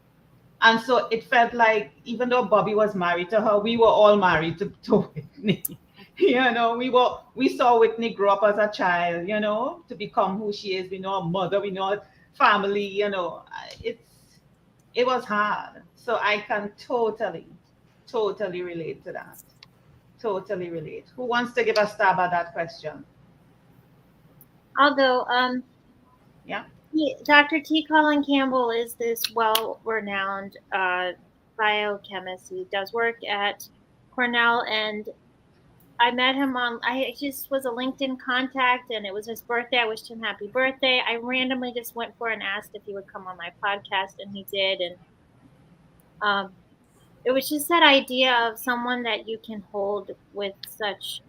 And so it felt like, even though Bobby was married to her, we were all married to Whitney. You know, we saw Whitney grow up as a child, you know, to become who she is. We know her mother, we know her family, you know. It was hard. So I can totally relate to that. Totally relate. Who wants to give a stab at that question? Although, yeah. Dr. T. Colin Campbell is this well-renowned biochemist. He does work at Cornell, and I met him I just was a LinkedIn contact, and it was his birthday. I wished him happy birthday. I randomly just went for and asked if he would come on my podcast, and he did. And it was just that idea of someone that you can hold with such,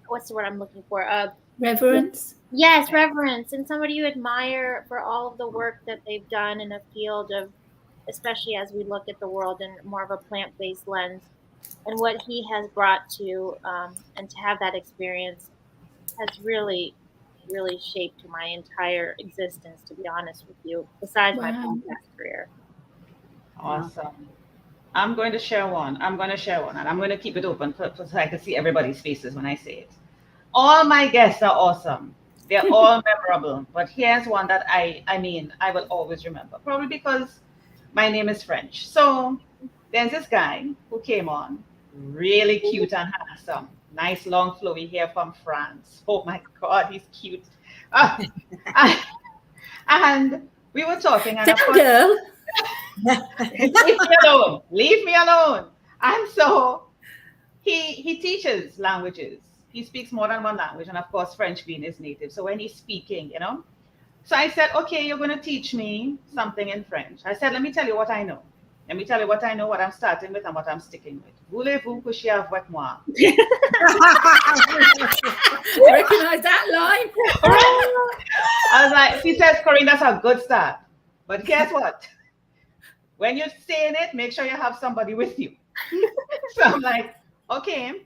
what's the word I'm looking for? Reverence. Yes, reverence, and somebody you admire for all of the work that they've done in a field of, especially as we look at the world in more of a plant-based lens, and what he has brought to, and to have that experience has really, really shaped my entire existence, to be honest with you, besides my podcast career. Awesome. I'm going to share one, and I'm going to keep it open so I can see everybody's faces when I say it. All my guests are awesome. They're all memorable. But here's one that I will always remember, probably because my name is French. So there's this guy who came on, really cute and handsome, nice long flowy hair from France. Oh my God, he's cute. And we were talking, and girl. Leave me alone. And so he teaches languages. He speaks more than one language, and of course French being his native. So when he's speaking, you know, so I said, okay, you're going to teach me something in French. I said, let me tell you what I know. What I'm starting with and what I'm sticking with. Voulez-vous coucher avec moi? Recognize that line? I was like, he says, Corinne, that's a good start. But guess what? When you're saying it, make sure you have somebody with you. So I'm like, okay.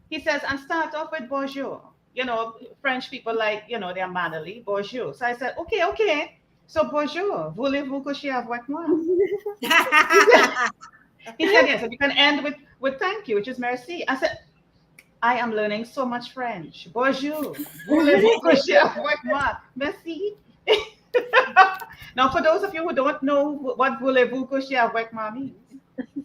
He says, and start off with bonjour. You know, French people like, you know, they're mannerly, bonjour. So I said, okay. So bonjour, voulez-vous coucher avec moi? He said yes. And you can end with thank you, which is merci. I said, I am learning so much French. Bonjour. Voulez-vous coucher avec moi? Merci. Now, for those of you who don't know what voulez-vous coucher avec moi means,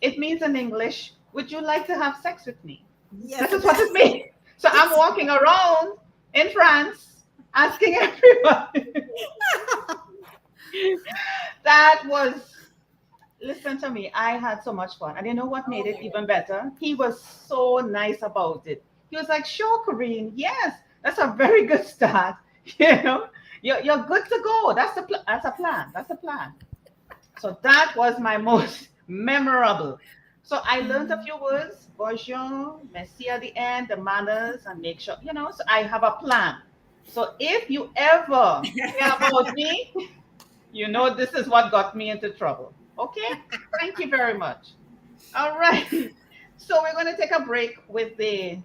it means in English, would you like to have sex with me? Yes, This is what it means. So I'm walking around in France asking everyone. That was, listen to me, I had so much fun. And you know what made it even better? He was so nice about it. He was like, sure, Corinne, yes, that's a very good start. You know, you're good to go. That's a plan. That's a plan. So that was my most memorable. So I learned a few words, bonjour, merci at the end, the manners, and make sure, you know, so I have a plan. So if you ever hear about me, you know this is what got me into trouble. Okay? Thank you very much. All right. So we're going to take a break with the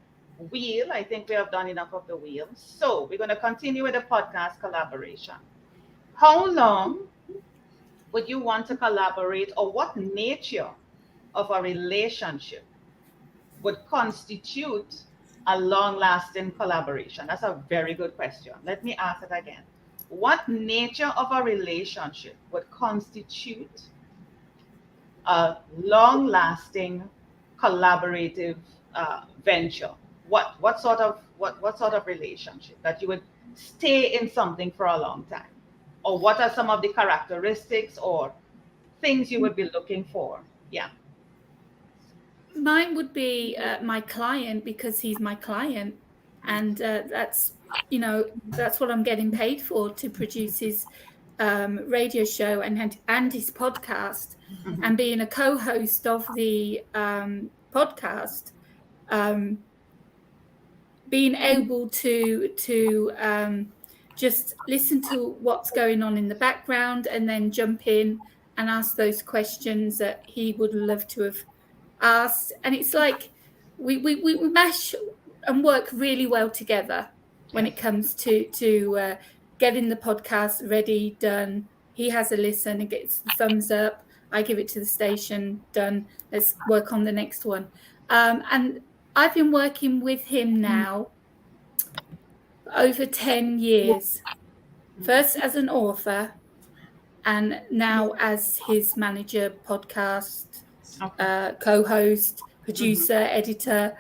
wheel. I think we have done enough of the wheel. So we're going to continue with the podcast collaboration. How long would you want to collaborate, or what nature of a relationship would constitute a long lasting collaboration? That's a very good question. Let me ask it again. What nature of a relationship would constitute a long lasting collaborative venture? What sort of relationship that you would stay in something for a long time? Or what are some of the characteristics or things you would be looking for? Yeah. Mine would be my client, because he's my client, and that's what I'm getting paid for, to produce his radio show and his podcast, Mhm. and being a co-host of the podcast, being able to just listen to what's going on in the background, and then jump in and ask those questions that he would love to have asked. And it's like we mesh and work really well together when it comes to getting the podcast ready, done. He has a listen and gets the thumbs up. I give it to the station, done. Let's work on the next one. And I've been working with him now over 10 years, first as an author, and now as his manager, podcast, Okay. co-host, producer, editor,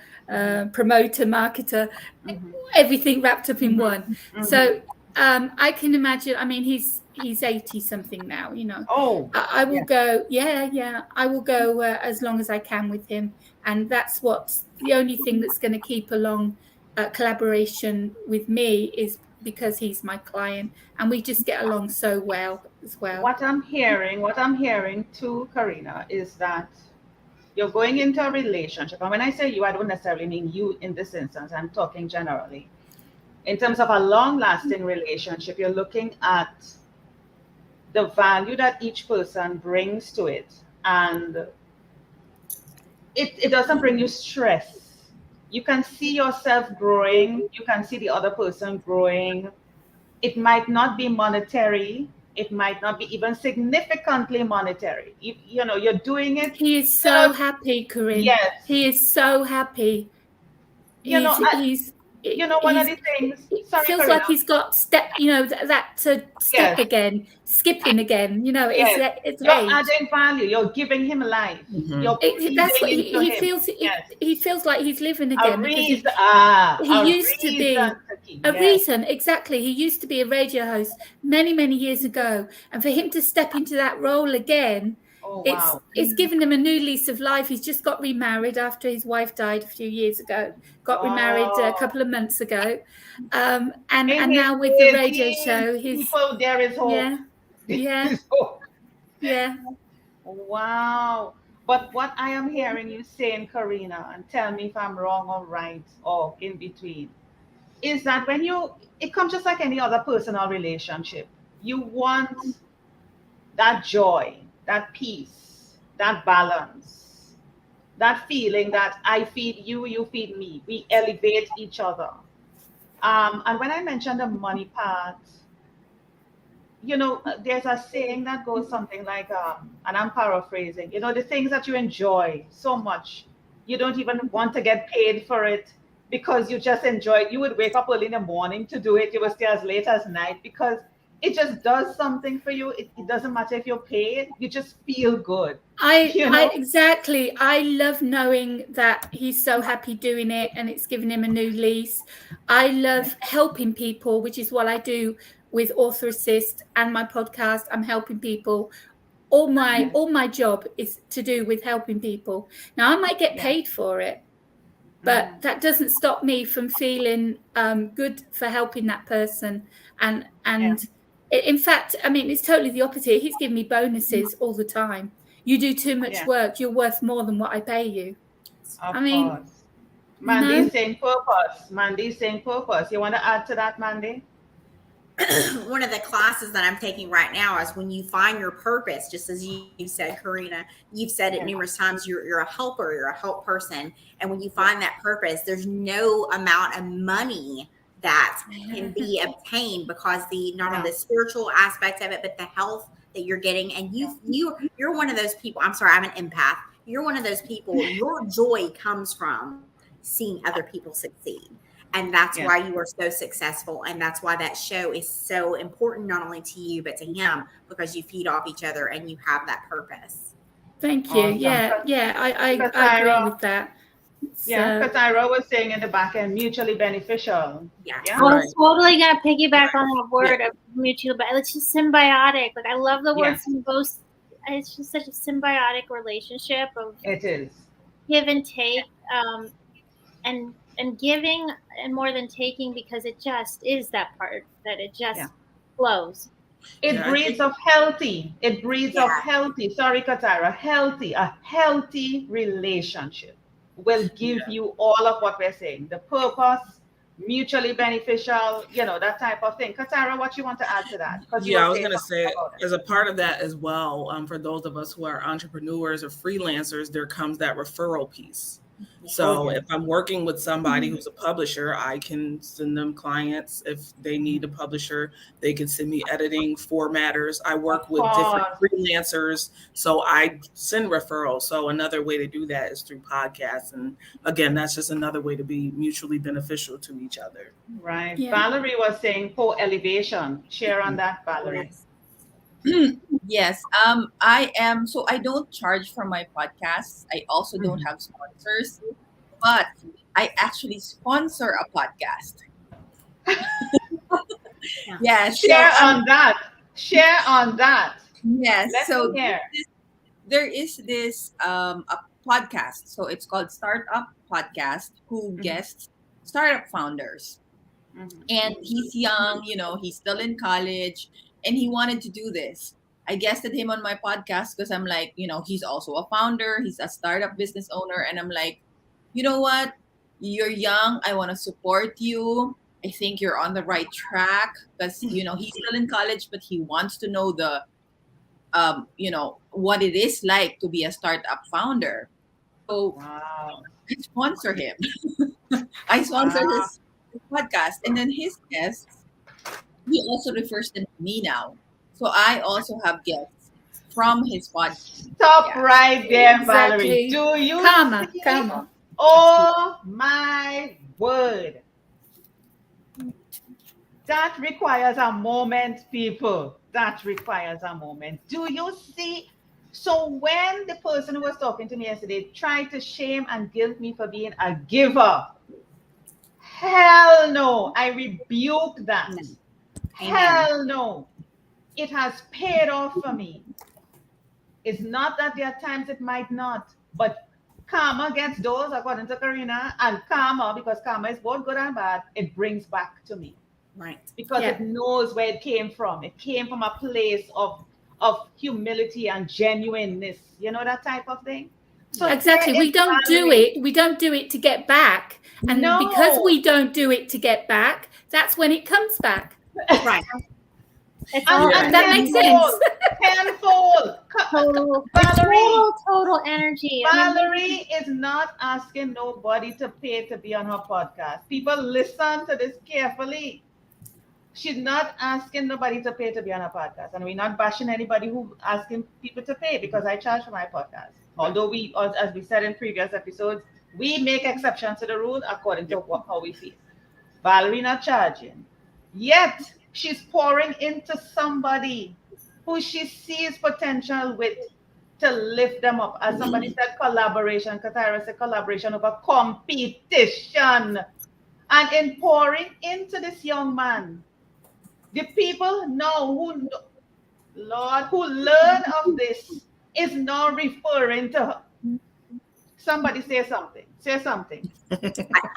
promoter, marketer, Mhm. everything wrapped up in one. Mhm. So I can imagine. I mean, he's 80 something now. You know, Oh, I will go. Yeah. I will go as long as I can with him, and that's what's the only thing that's going to keep a long collaboration with me, is because he's my client, and we just get along so well as well. what I'm hearing too, Karina, is that you're going into a relationship. And when I say you, I don't necessarily mean you in this instance. I'm talking generally. In terms of a long lasting relationship, you're looking at the value that each person brings to it. And it doesn't bring you stress. You can see yourself growing, you can see the other person growing. It might not be monetary, it might not be even significantly monetary. You know, you're doing it. He is so happy, Corinne. Yes. He is so happy. You know, He's one of the things. it Sorry, feels Karina. like he's got step, that step Yes. again, skipping again. You know, Yes. it's You're age. adding value. You're giving him life. Mhm. You're That's what breathing into he him. feels. Yes. He feels like he's living A again, because reason. he A used to be reason to keep. a Yes. reason. Exactly. He used to be a radio host many years ago, and for him to step into that role again, Oh wow. it's given him a new lease of life. He's just got remarried after his wife died a few years ago. Got remarried a couple of months ago, and In now his with the radio 80s, show, he's people, there is hope. yeah. There's hope. Yeah. Wow. But what I am hearing you saying, Karina, and tell me if I'm wrong or right or in between, is that when it comes just like any other personal relationship. You want that joy, that peace, that balance, that feeling that I feed you, you feed me. We elevate each other. And when I mentioned the money part, there's a saying that goes something like, and I'm paraphrasing, the things that you enjoy so much, you don't even want to get paid for it because you just enjoy it. You would wake up early in the morning to do it. You would stay as late as night because it just does something for you. It doesn't matter if you're paid, you just feel good. Exactly. I love knowing that he's so happy doing it and it's given him a new lease. I love helping people, which is what I do with Author Assist and my podcast. I'm helping people. All my job is to do with helping people. Now I might get paid for it, but that doesn't stop me from feeling good for helping that person. And in fact, I mean, it's totally the opposite. He's giving me bonuses all the time. You do too much work, you're worth more than what I pay you. Of I mean, course. Mandy's saying purpose. Mandy's saying purpose. You want to add to that, Mandy? One of the classes that I'm taking right now is when you find your purpose, just as you said, Karina, you've said it numerous times, you're a helper, you're a help person. And when you find that purpose, there's no amount of money that can be obtained because not only the spiritual aspect of it, but the health that you're getting. And you're one of those people. I'm sorry, I'm an empath. You're one of those people. Your joy comes from seeing other people succeed. And that's why you are so successful. And that's why that show is so important, not only to you, but to him, because you feed off each other and you have that purpose. Thank you. Awesome. I agree with that. Because Ira was saying in the back end, mutually beneficial. Yeah. I was totally going to piggyback on that word of mutual, but it's just symbiotic. Like, I love the word symbiosis. It's just such a symbiotic relationship of it is give and take, and giving and more than taking, because it just is that part that it just flows. It breeds of healthy. It breeds of healthy. Sorry, Katara. A healthy relationship will give you all of what we're saying. The purpose, mutually beneficial, that type of thing. Katara, what you want to add to that? I was going to say, as a part of that as well, for those of us who are entrepreneurs or freelancers, there comes that referral piece. So if I'm working with somebody who's a publisher, I can send them clients. If they need a publisher, they can send me editing formatters. I work with different freelancers, so I send referrals. So another way to do that is through podcasts. And again, that's just another way to be mutually beneficial to each other. Right. Yeah. Valerie was saying co-elevation. Share on that, Valerie. Yes. I don't charge for my podcasts. I also don't have sponsors, but I actually sponsor a podcast. Yes. Share on that. Yes. So there is this a podcast. So it's called Startup Podcast, who guests startup founders. And he's young, he's still in college, and he wanted to do this. I guested him on my podcast because I'm like, he's also a founder. He's a startup business owner. And I'm like, you know what? You're young. I want to support you. I think you're on the right track because, he's still in college, but he wants to know what it is like to be a startup founder. So I sponsor him. I sponsor his podcast. And then his guests, he also refers them to me now. So I also have guests from his podcast. Stop right there, Valerie. Do you Come. Oh my word. That requires a moment, people. That requires a moment. Do you see? So when the person who was talking to me yesterday tried to shame and guilt me for being a giver, hell no. I rebuke that. Amen. Hell no. It has paid off for me. It's not that there are times it might not, but karma gets those, according to Karina, and karma, because karma is both good and bad, it brings back to me. Right. Because it knows where it came from. It came from a place of humility and genuineness, that type of thing. So exactly. We don't do it to get back. And because we don't do it to get back, that's when it comes back. Right. That makes sense. Tenfold. Total energy. Valerie is not asking nobody to pay to be on her podcast. People, listen to this carefully. She's not asking nobody to pay to be on a podcast, and we're not bashing anybody who asking people to pay because I charge for my podcast. Although we, as we said in previous episodes, we make exceptions to the rule according to how we feel. Valerie not charging, yet she's pouring into somebody who she sees potential with to lift them up. As somebody said, collaboration. Katara said collaboration over competition. And in pouring into this young man, the people now who, Lord, who learn of this is now referring to her. Somebody say something. Say something.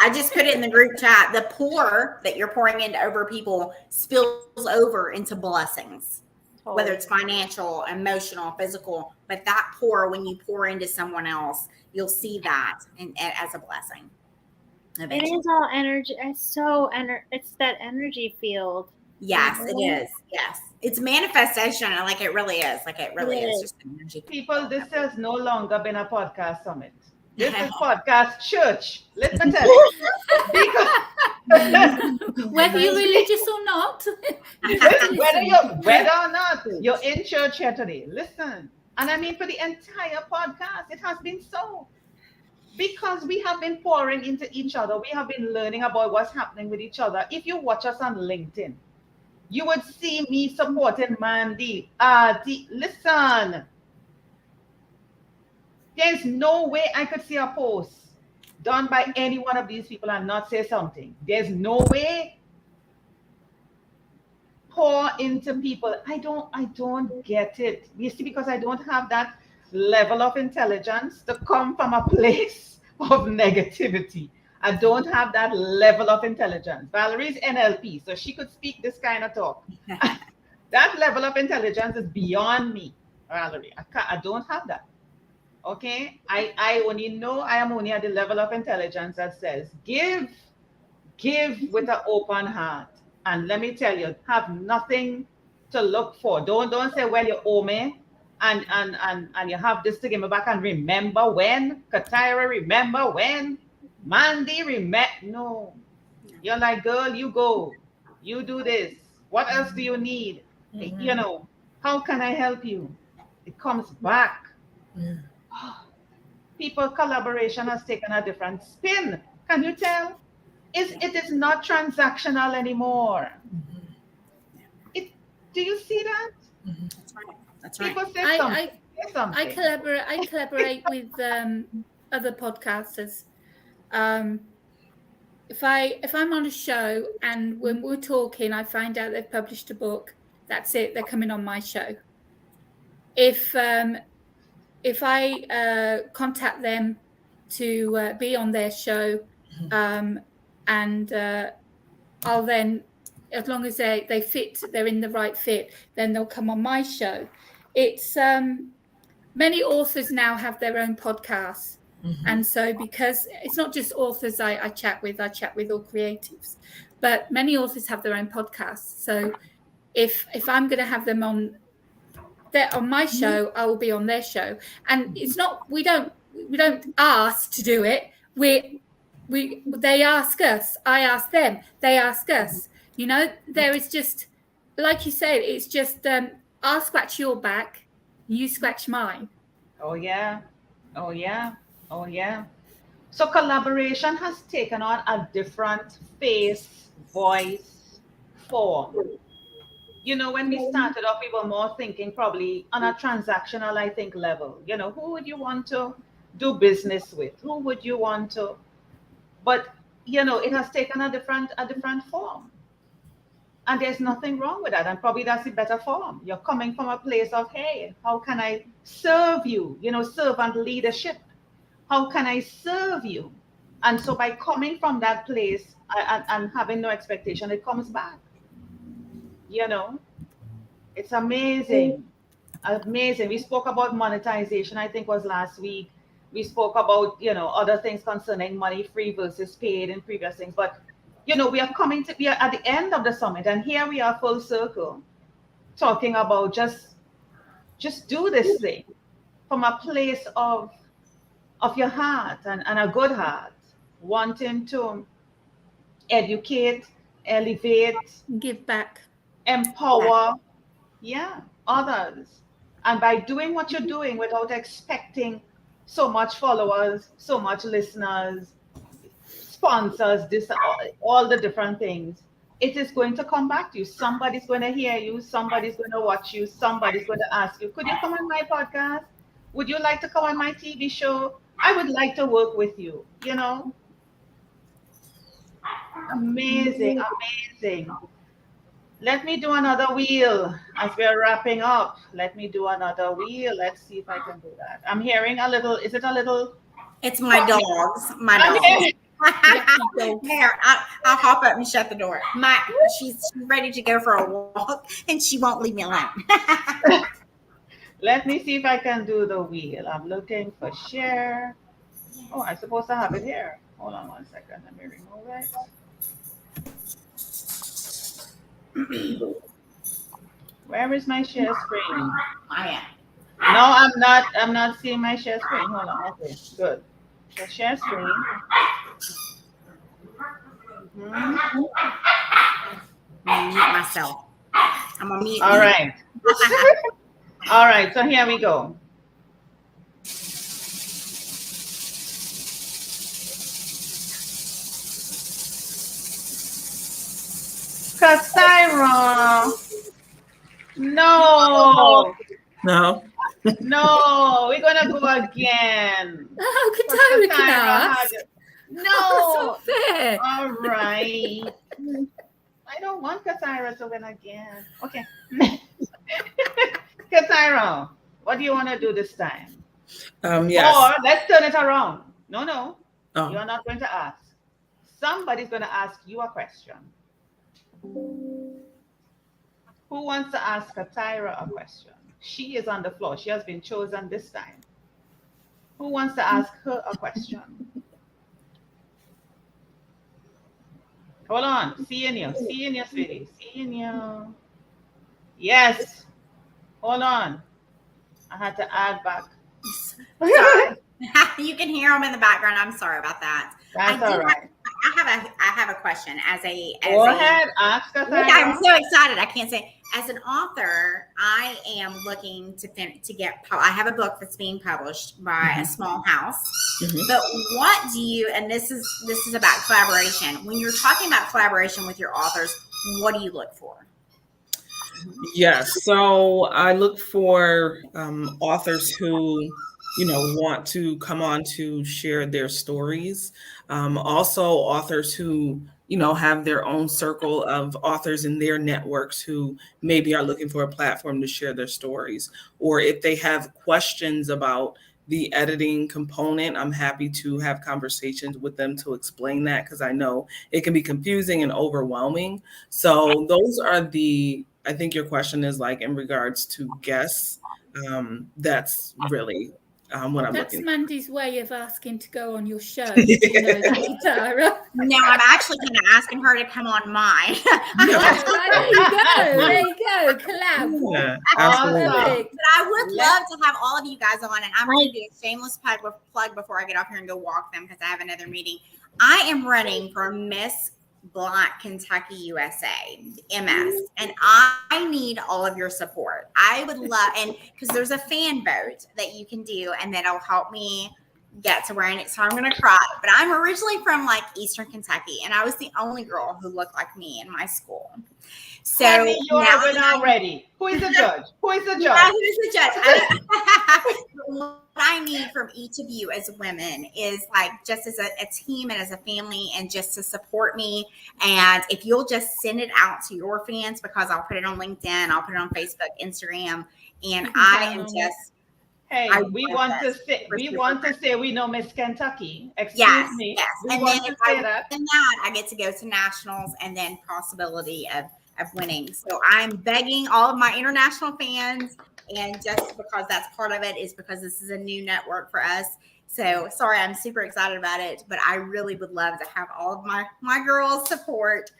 I just put it in the group chat. The pour that you're pouring into over people spills over into blessings, whether it's financial, emotional, physical. But that pour, when you pour into someone else, you'll see that as a blessing. It is all energy. It's that energy field. Yes, it is. Yes. It's manifestation. Like it really is. Like it really is just energy. People, this has no longer been a podcast summit. This is podcast church. Let me tell you. Because whether you're religious or not. whether or not you're in church here today, listen. And I mean, for the entire podcast, it has been so. Because we have been pouring into each other. We have been learning about what's happening with each other. If you watch us on LinkedIn, you would see me supporting Mandy. Listen. There's no way I could see a post done by any one of these people and not say something. There's no way. Pour into people. I don't get it. You see, because I don't have that level of intelligence to come from a place of negativity. I don't have that level of intelligence. Valerie's NLP, so she could speak this kind of talk. That level of intelligence is beyond me, Valerie. I don't have that. Okay, I only know I am only at the level of intelligence that says give with an open heart. And let me tell you, have nothing to look for. Don't say, well, you owe me and you have this to give me back. And remember when? Katira, remember when? Mandy, remember? No. You're like, girl, you go. You do this. What else do you need? Mm-hmm. You know, how can I help you? It comes back. Yeah. People, collaboration has taken a different spin. Can you tell? It is not transactional anymore. Mm-hmm. Do you see that? Mm-hmm. That's right. People say something. I collaborate with other podcasters. If I'm on a show and when we're talking, I find out they've published a book. That's it. They're coming on my show. If I contact them to be on their show, and I'll then, as long as they fit, they're in the right fit, then they'll come on my show. It's many authors now have their own podcasts. Mm-hmm. And so because it's not just authors I chat with all creatives, but many authors have their own podcasts. So if I'm going to have them on my show, I will be on their show. And it's not, we don't ask to do it. They ask us, I ask them, they ask us. You know, there is just, like you said, it's just I'll scratch your back, you scratch mine. Oh yeah. So collaboration has taken on a different face, voice, form. You know, when we started off, we were more thinking probably on a transactional, I think, level. You know, who would you want to do business with? Who would you want to? But, you know, it has taken a different form. And there's nothing wrong with that. And probably that's the better form. You're coming from a place of, hey, how can I serve you? You know, servant leadership. How can I serve you? And so by coming from that place and having no expectation, it comes back. You know, it's amazing. Amazing. We spoke about monetization, I think was last week. We spoke about, you know, other things concerning money free versus paid and previous things. But, you know, we are at the end of the summit, and here we are full circle talking about just do this thing from a place of your heart and a good heart, wanting to educate, elevate, Give back. empower, yeah, others. And by doing what you're doing without expecting so much followers, so much listeners, sponsors, this all the different things, it is going to come back to you. Somebody's going to hear you, somebody's going to watch you, somebody's going to ask you, could you come on my podcast? Would you like to come on my TV show? I would like to work with you, you know? Amazing, amazing. Let me do another wheel as we're wrapping up. Let me do another wheel. Let's see if I can do that. I'm hearing a little, is it a little? It's my dogs. My I'm dogs. hearing- Here, I'll hop up and shut the door. She's ready to go for a walk, and she won't leave me alone. Let me see if I can do the wheel. I'm looking for share. Oh, I'm supposed to have it here. Hold on 1 second. Let me remove it. Where is my share screen? I am. No, I'm not. I'm not seeing my share screen. Hold on. Okay, good. The share screen. Mhm. I'm gonna mute myself. I'm gonna mute. All right. All right. So here we go. Cassandra. No. No. No. We're gonna go again. Oh, Katara can Cassandra ask. had- That's No. unfair. All right. I don't want Cassandra to win again. Okay. Cassandra, what do you want to do this time? Yes. Or let's turn it around. No. Oh. You're not going to ask. Somebody's going to ask you a question. Who wants to ask Katira a question? She is on the floor. She has been chosen this time. Who wants to ask her a question? Hold on. Seeing you, sweetie. Seeing you. Yes. Hold on. I had to add back. Sorry. You can hear them in the background. I'm sorry about that. That's all right. I have a question Go ahead, ask us. I'm so excited. I can't say. As an author, I am looking to get. I have a book that's being published by a small house. Mhm. But what do you? And this is about collaboration. When you're talking about collaboration with your authors, what do you look for? Yes. So I look for authors who, want to come on to share their stories. Also, authors who, have their own circle of authors in their networks who maybe are looking for a platform to share their stories. Or if they have questions about the editing component, I'm happy to have conversations with them to explain that, because I know it can be confusing and overwhelming. So those are I think your question is like in regards to guests. That's really what I'm That's looking Mandy's way of asking to go on your show. You know that, Katara. No, I'm actually kind of asking her to come on mine. There you go. Collab. Yeah, absolutely. Perfect. But I would love to have all of you guys on, and I'm going to do a shameless plug before I get off here and go walk them, because I have another meeting. I am running for Miss Black Kentucky USA MS, and I need all of your support. I would love, and because there's a fan vote that you can do, and that'll help me get to wearing it. So I'm gonna cry. But I'm originally from like Eastern Kentucky, and I was the only girl who looked like me in my school. So Honey, you are winner already. Who is the judge? Who is the judge? Yeah, who's the judge? What I need from each of you as women is like just as a team and as a family, and just to support me. And if you'll just send it out to your fans, because I'll put it on LinkedIn, I'll put it on Facebook, Instagram, and I am just. Hey, we want to say we know Miss Kentucky. Excuse me. Yes. We And want then to if say I that. win that, I get to go to nationals, and then possibility of winning. So I'm begging all of my international fans, and just because that's part of it, is because this is a new network for us. So sorry, I'm super excited about it, but I really would love to have all of my girls support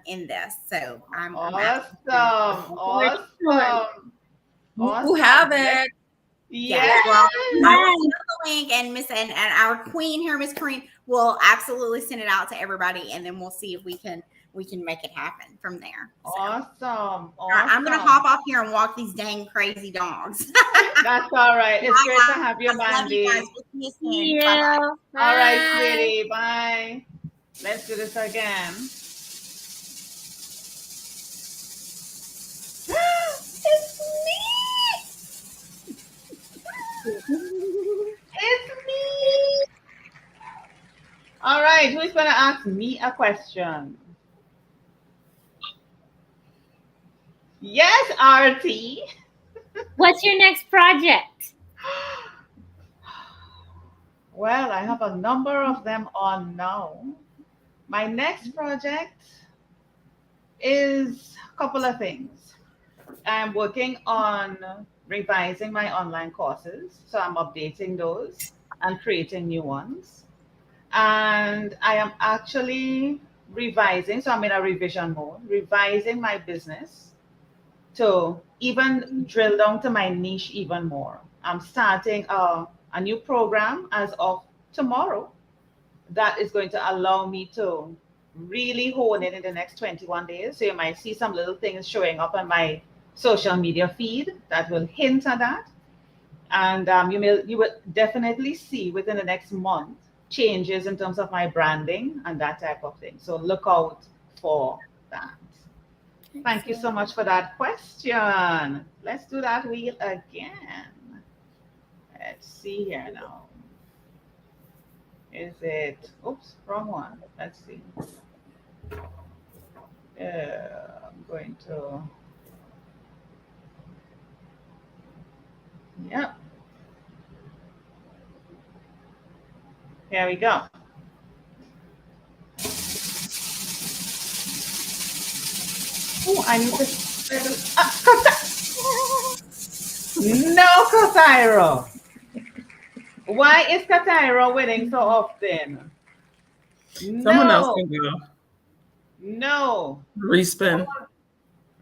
in this. So I'm Awesome. You have it. Yes. Well, I will send the link, and and our queen here, Miss Corrine, will absolutely send it out to everybody, and then we'll see if we can we can make it happen from there. So. Awesome. All right, I'm gonna hop off here and walk these dang crazy dogs. That's all right. It's great to have you, I love you Mandy. guys. We'll see you soon. Yeah. Bye-bye. All right, Bye. sweetie. Bye. Let's do this again. It's me. It's me. All right. Who's going to ask me a question? Yes, RT. What's your next project? Well, I have a number of them on now. My next project is a couple of things. I'm working on revising my online courses, so I'm updating those and creating new ones. And I am actually revising, so I'm in a revision mode, revising my business to even drill down to my niche even more. I'm starting a new program as of tomorrow that is going to allow me to really hone it in the next 21 days. So you might see some little things showing up on my social media feed that will hint at that. And you will definitely see within the next month changes in terms of my branding and that type of thing. So look out for that. Thank you so much for that question. Let's do that wheel again. Let's see here now. Is it, oops, wrong one. Let's see. I'm going to, yep. Here we go. Oh, I need to, no, Katairo. Why is Katairo winning so often? Someone else can go. No. Respin.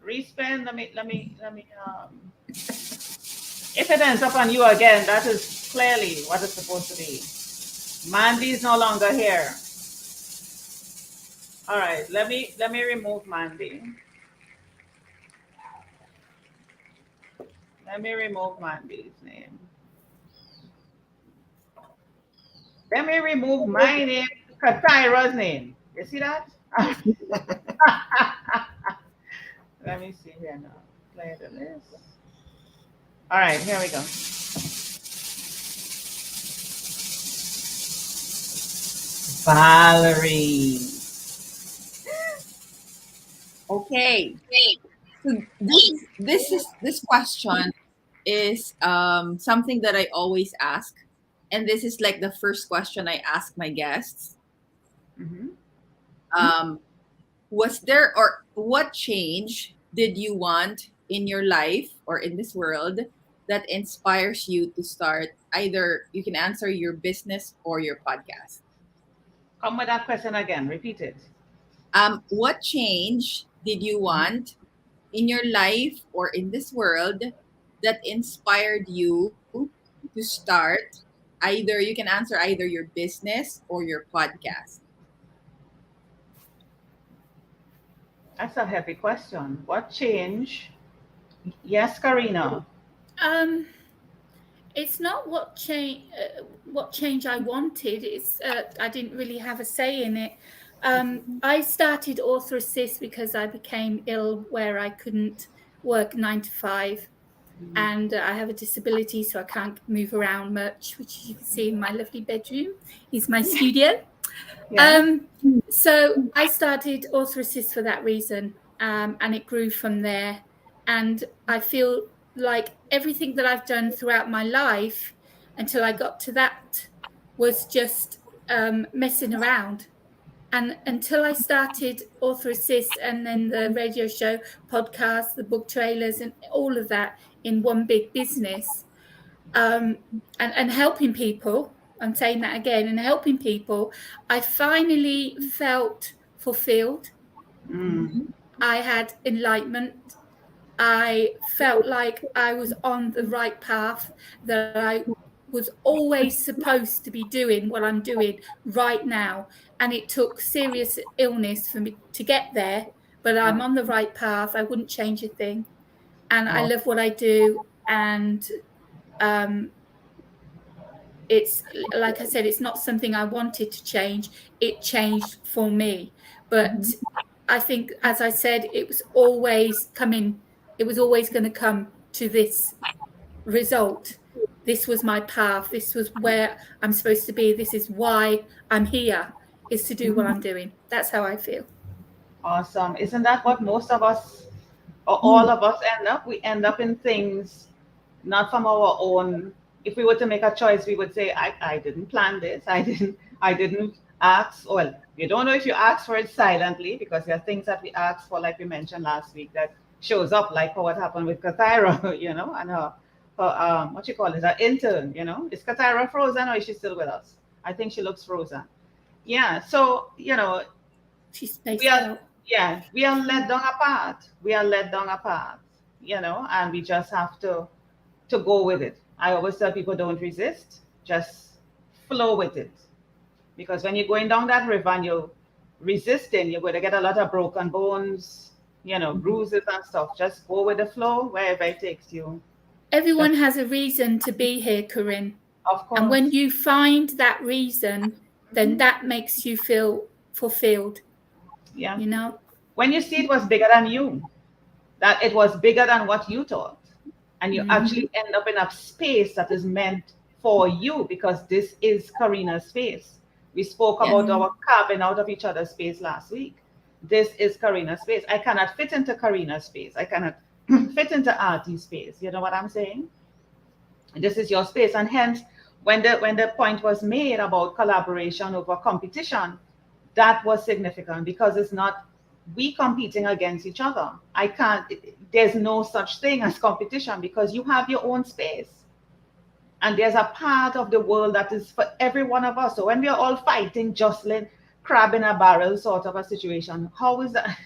Respin. Let me. If it ends up on you again, that is clearly what it's supposed to be. Mandy is no longer here. All right. Let me remove Mandy. Let me remove Mandy's name. Let me remove my name, Katira's name. You see that? Let me see here now. Play the list. All right, here we go. Valerie. Okay. So this question is something that I always ask, and this is like the first question I ask my guests. Mm-hmm. Was there or what change did you want in your life or in this world that inspires you to start either you can answer your business or your podcast? Come with that question again. Repeat it. What change did you want in your life or in this world that inspired you to start either you can answer either your business or your podcast? That's a heavy question. What change? Yes, Karina. It's not what change I wanted. It's I didn't really have a say in it. I started Author Assist because I became ill where I couldn't work 9 to 5, and I have a disability, so I can't move around much, which you can see in my lovely bedroom is my studio. Yeah. So I started Author Assist for that reason, and it grew from there. And I feel like everything that I've done throughout my life until I got to that was just messing around. And until I started Author Assist and then the radio show, podcast, the book trailers, and all of that in one big business, and helping people, I'm saying that again, and helping people, I finally felt fulfilled. I had enlightenment. I felt like I was on the right path, that I was always supposed to be doing what I'm doing right now. and it took serious illness for me to get there, but I'm on the right path. I wouldn't change a thing, and I love what I do. And it's like I said, it's not something I wanted to change. It changed for me, but I think, as I said, it was always coming. It was always going to come to this result. This was my path. This was where I'm supposed to be. This is why I'm here, is to do what I'm doing. That's how I feel. Awesome. Isn't that what most of us, or all of us, end up? We end up in things not from our own. If we were to make a choice, we would say, I didn't plan this. I didn't ask. Well, you don't know if you ask for it silently, because there are things that we ask for, like we mentioned last week, that shows up, like what happened with Kathyra, you know, and her what you call it, her intern, you know. Is Kathyra frozen, or is she still with us? I think she looks frozen. Yeah. So, you know, She's spaced we are, out. yeah, we are led down a path. We are led down a path, you know, and we just have to go with it. I always tell people, don't resist, just flow with it. Because when you're going down that river and you're resisting, you're going to get a lot of broken bones, you know, bruises and stuff. Just go with the flow wherever it takes you. Everyone has a reason to be here, Corinne. Of course. And when you find that reason, then that makes you feel fulfilled. Yeah. You know? When you see it was bigger than you, that it was bigger than what you thought, and you actually end up in a space that is meant for you, because this is Karina's space. We spoke about our carving out of each other's space last week. This is Karina's space. I cannot fit into Karina's space. I cannot fit into Artie's space. You know what I'm saying? This is your space. And hence, when the point was made about collaboration over competition, that was significant, because it's not we competing against each other. There's no such thing as competition, because you have your own space. And there's a part of the world that is for every one of us. So when we are all fighting, jostling, crab in a barrel sort of a situation, how is that?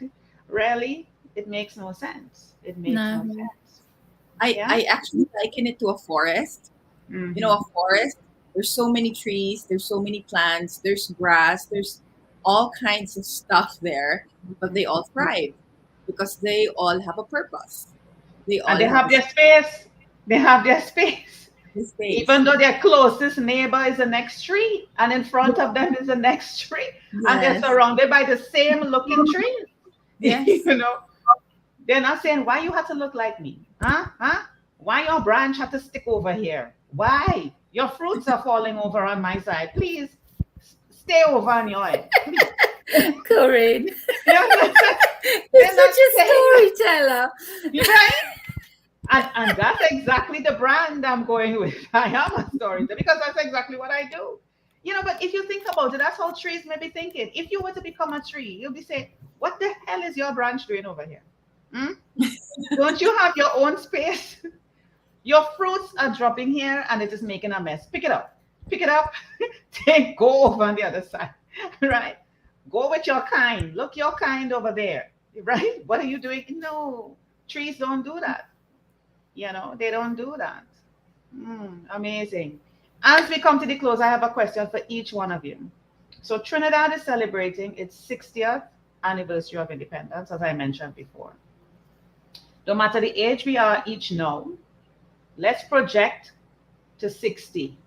Really? It makes no sense. It makes no sense. I actually liken it to a forest. You know, a forest, there's so many trees, there's so many plants, there's grass, there's all kinds of stuff there, but they all thrive because they all have a purpose. They all have their space. They have their space. Even though their closest neighbor is the next tree, and in front of them is the next tree, and they're surrounded by the same looking trees. Yes. You know, they're not saying, why you have to look like me? Why your branch have to stick over here? Why? Your fruits are falling over on my side. Please stay over on your end. Corinne. You're such a storyteller. Right? And that's exactly the brand I'm going with. I am a storyteller, because that's exactly what I do. You know, but if you think about it, that's how trees may be thinking. If you were to become a tree, you'll be saying, what the hell is your branch doing over here? Don't you have your own space? Your fruits are dropping here and it is making a mess. Pick it up. Pick it up. Go over on the other side. Right? Go with your kind. Look, your kind over there. Right? What are you doing? No, trees don't do that. You know, they don't do that. Amazing. As we come to the close, I have a question for each one of you. So Trinidad is celebrating its 60th anniversary of independence, as I mentioned before. No matter the age we are each now, let's project to 60.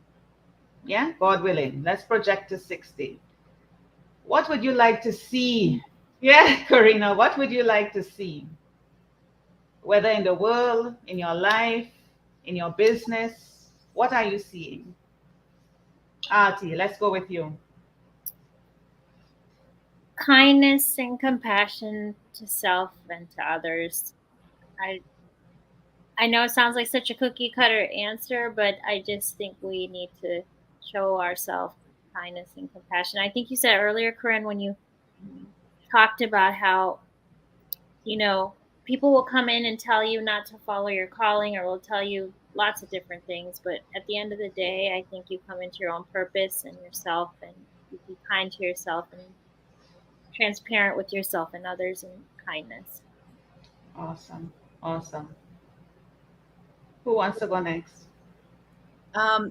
Yeah, God willing, let's project to 60. What would you like to see? Yeah, Karina, what would you like to see? Whether in the world, in your life, in your business, what are you seeing? Artie, let's go with you. Kindness and compassion to self and to others. I know it sounds like such a cookie cutter answer, but I just think we need to show ourselves kindness and compassion. I think you said earlier, Corinne, when you talked about how, you know, people will come in and tell you not to follow your calling, or will tell you lots of different things. But at the end of the day, I think you come into your own purpose and yourself, and you be kind to yourself and transparent with yourself and others, and kindness. Awesome. Awesome. Who wants to go next?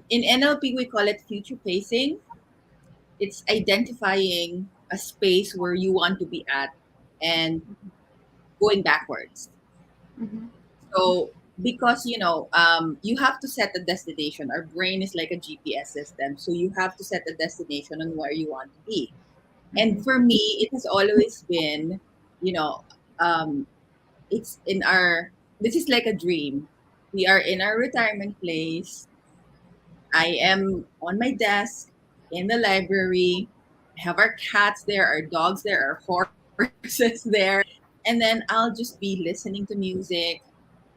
In NLP, we call it future pacing. it's identifying a space where you want to be at and going backwards. Mhm. So because you have to set a destination. Our brain is like a GPS system, so you have to set a destination on where you want to be. And Mhm. for me, it has always been, you know, um, it's in our. This is like a dream. We are in our retirement place. I am on my desk in the library. I have our cats there, our dogs there, our horses there. And then I'll just be listening to music,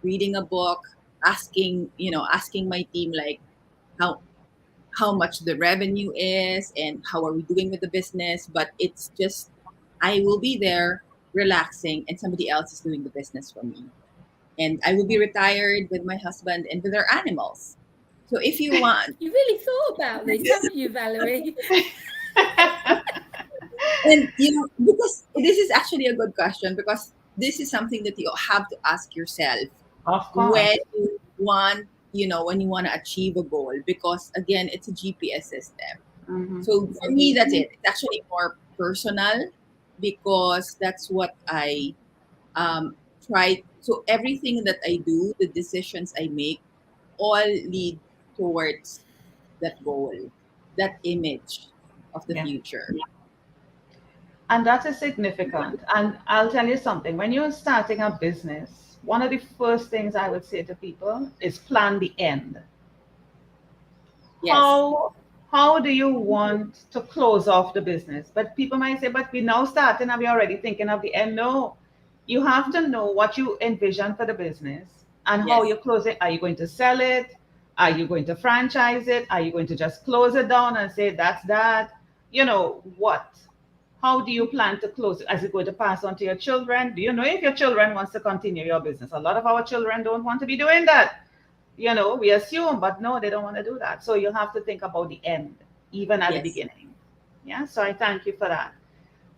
reading a book, asking my team like how how much the revenue is and how are we doing with the business. But it's just I will be there relaxing and somebody else is doing the business for me. And I will be retired with my husband and with our animals. So if you want, You really thought about this, haven't you, Valerie? and because this is actually a good question, because this is something that you have to ask yourself Of when course. you want, when you want to achieve a goal, because again, it's a GPS system. Mhm. So for me, that's it. It's actually more personal because that's what I try. So everything that I do, the decisions I make, all lead towards that goal, that image of the Yeah. future. And that is significant. And I'll tell you something. When you're starting a business, one of the first things I would say to people is plan the end. Yes. How do you want to close off the business? But people might say, but we now starting and we're already thinking of the end. No, you have to know what you envision for the business and how Yes. you close it. Are you going to sell it? Are you going to franchise it? Are you going to just close it down and say that's that? What? How do you plan to close it? Is it going to pass on to your children? Do you know if your children wants to continue your business? A lot of our children don't want to be doing that. We assume, but no, they don't want to do that. So you have to think about the end, even at the Yes. beginning. Yeah. So I thank you for that.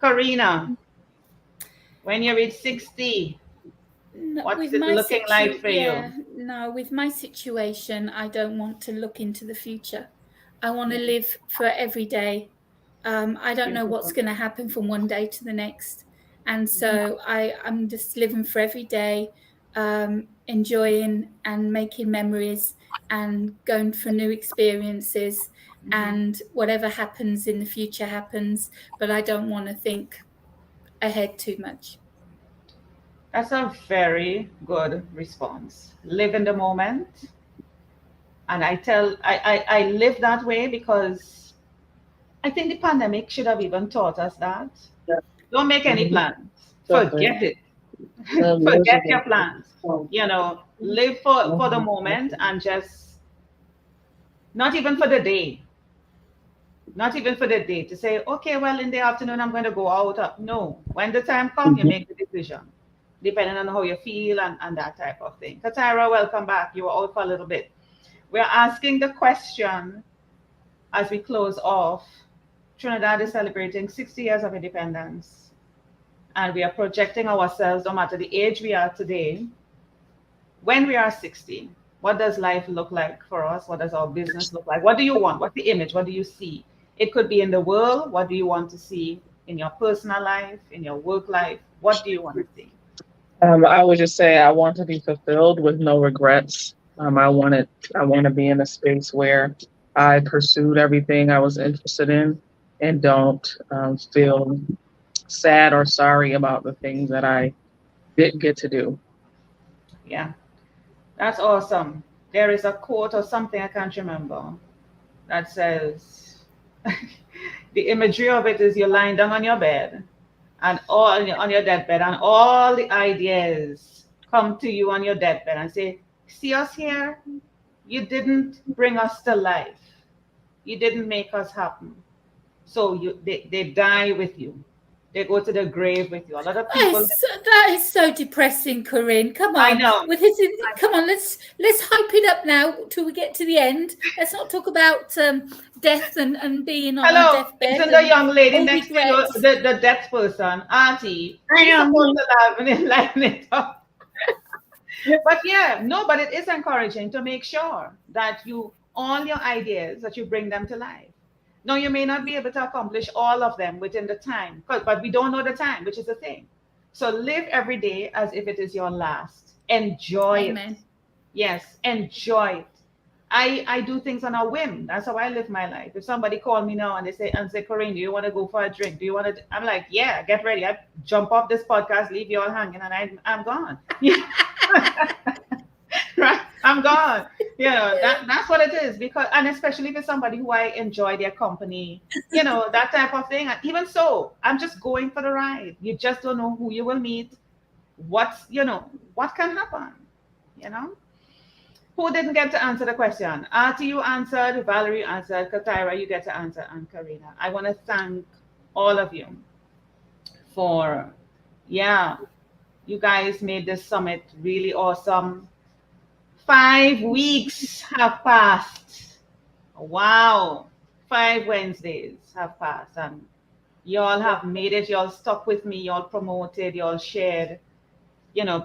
Karina, when you reach 60, No, what's with it my looking like for you? with my situation, I don't want to look into the future. I want to Yeah. live for every day. I don't know what's Beautiful. going to happen from one day to the next, and Mhm. so I'm just living for every day, enjoying and making memories and going for new experiences. Mhm. And whatever happens in the future happens, but I don't want to think ahead too much. That's a very good response. Live in the moment. And I live that way because I think the pandemic should have even taught us that. Don't make any plans. Forget Yeah. it. Forget your plans. Live for the moment and just not even for the day. Not even for the day to say, okay, well, in the afternoon I'm going to go out. No, when the time comes, you make the decision, depending on how you feel and that type of thing. Katara, welcome back. You were out for a little bit. We're asking the question as we close off. Trinidad is celebrating 60 years of independence, and we are projecting ourselves, no matter the age we are today, when we are 60. What does life look like for us? What does our business look like? What do you want? What's the image? What do you see? It could be in the world. What do you want to see in your personal life, in your work life? What do you want to see? I would just say I want to be fulfilled with no regrets. I want to be in a space where I pursued everything I was interested in and don't feel sad or sorry about the things that I didn't get to do. Yeah, that's awesome. There is a quote or something, I can't remember, that says, the imagery of it is you're lying down on your bed and all on your deathbed, and all the ideas come to you on your deathbed and say, see us here? You didn't bring us to life. You didn't make us happen. So they die with you. They go to the grave with you. A lot of people, That is so depressing, Corinne. Come I on, know. with his, come on. Let's hype it up now till we get to the end. Let's not talk about death and being on our Hello, deathbed isn't the and young lady all next to you regrets. the deaf person, Auntie? She's supposed to laugh and enlighten it up. But yeah, no, but it is encouraging to make sure that all your ideas, that you bring them to life. No, you may not be able to accomplish all of them within the time, but we don't know the time, which is the thing. So live every day as if it is your last. Enjoy it. Amen. Yes, enjoy it. I do things on a whim. That's how I live my life. If somebody call me now and they say, Corinne, do you want to go for a drink? Do you want to? I'm like, yeah, get ready. I jump off this podcast, leave you all hanging, and I'm gone. Right? I'm gone. That's what it is. Because, and especially if it's somebody who I enjoy their company, that type of thing. And even so, I'm just going for the ride. You just don't know who you will meet. What can happen, you know? Who didn't get to answer the question? Artie, you answered. Valerie, you answered. Katira, you get to answer. And Karina. I want to thank all of you for, you guys made this summit really awesome. 5 weeks have passed. Wow. 5 Wednesdays have passed. And y'all have made it. Y'all stuck with me. Y'all promoted. Y'all shared.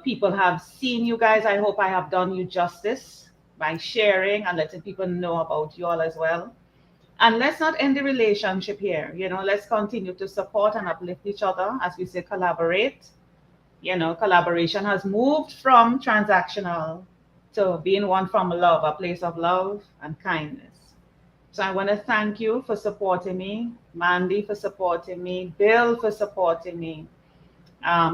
People have seen you guys. I hope I have done you justice by sharing and letting people know about you all as well. And let's not end the relationship here. Let's continue to support and uplift each other. As we say, collaborate. Collaboration has moved from transactional to being one from love, a place of love and kindness. So I want to thank you for supporting me, Mandy for supporting me, Bill for supporting me.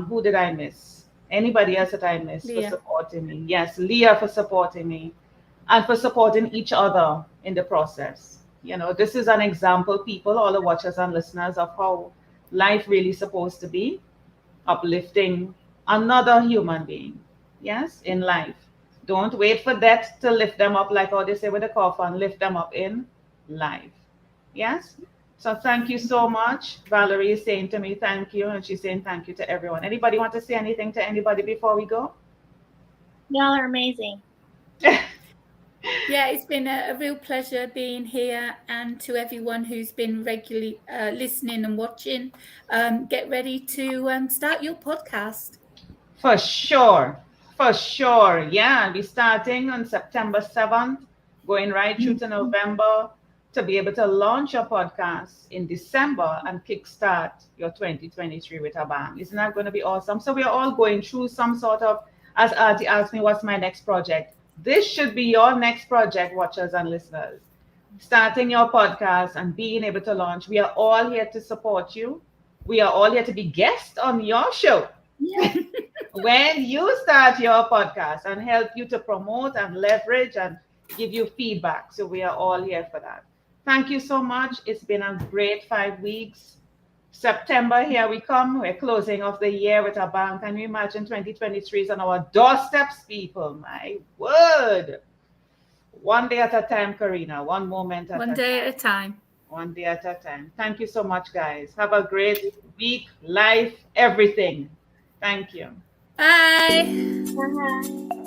Who did I miss? Anybody else that I missed Leah. for supporting me? Yes, Leah for supporting me and for supporting each other in the process. This is an example, people, all the watchers and listeners, of how life really supposed to be, uplifting another human being, yes, in life. Don't wait for death to lift them up, like how they say with the coffin, lift them up in life. Yes? So thank you so much. Valerie is saying to me, thank you. And she's saying thank you to everyone. Anybody want to say anything to anybody before we go? Y'all are amazing. Yeah, it's been a real pleasure being here, and to everyone who's been regularly listening and watching, get ready to start your podcast. For sure. For sure. Yeah, I'll be starting on September 7th, going right through to November to be able to launch your podcast in December and kickstart your 2023 with a bang. Isn't that going to be awesome? So we are all going through some sort of, as Artie asked me, what's my next project? This should be your next project, watchers and listeners. Starting your podcast and being able to launch. We are all here to support you. We are all here to be guests on your show. Yeah. When you start your podcast and help you to promote and leverage and give you feedback. So we are all here for that. Thank you so much. It's been a great 5 weeks. September, here we come. We're closing off the year with a bang. Can you imagine 2023 is on our doorsteps, people? My word. One day at a time, Karina. One moment at a time. One day at a time. One day at a time. Thank you so much, guys. Have a great week, life, everything. Thank you. Bye. Bye.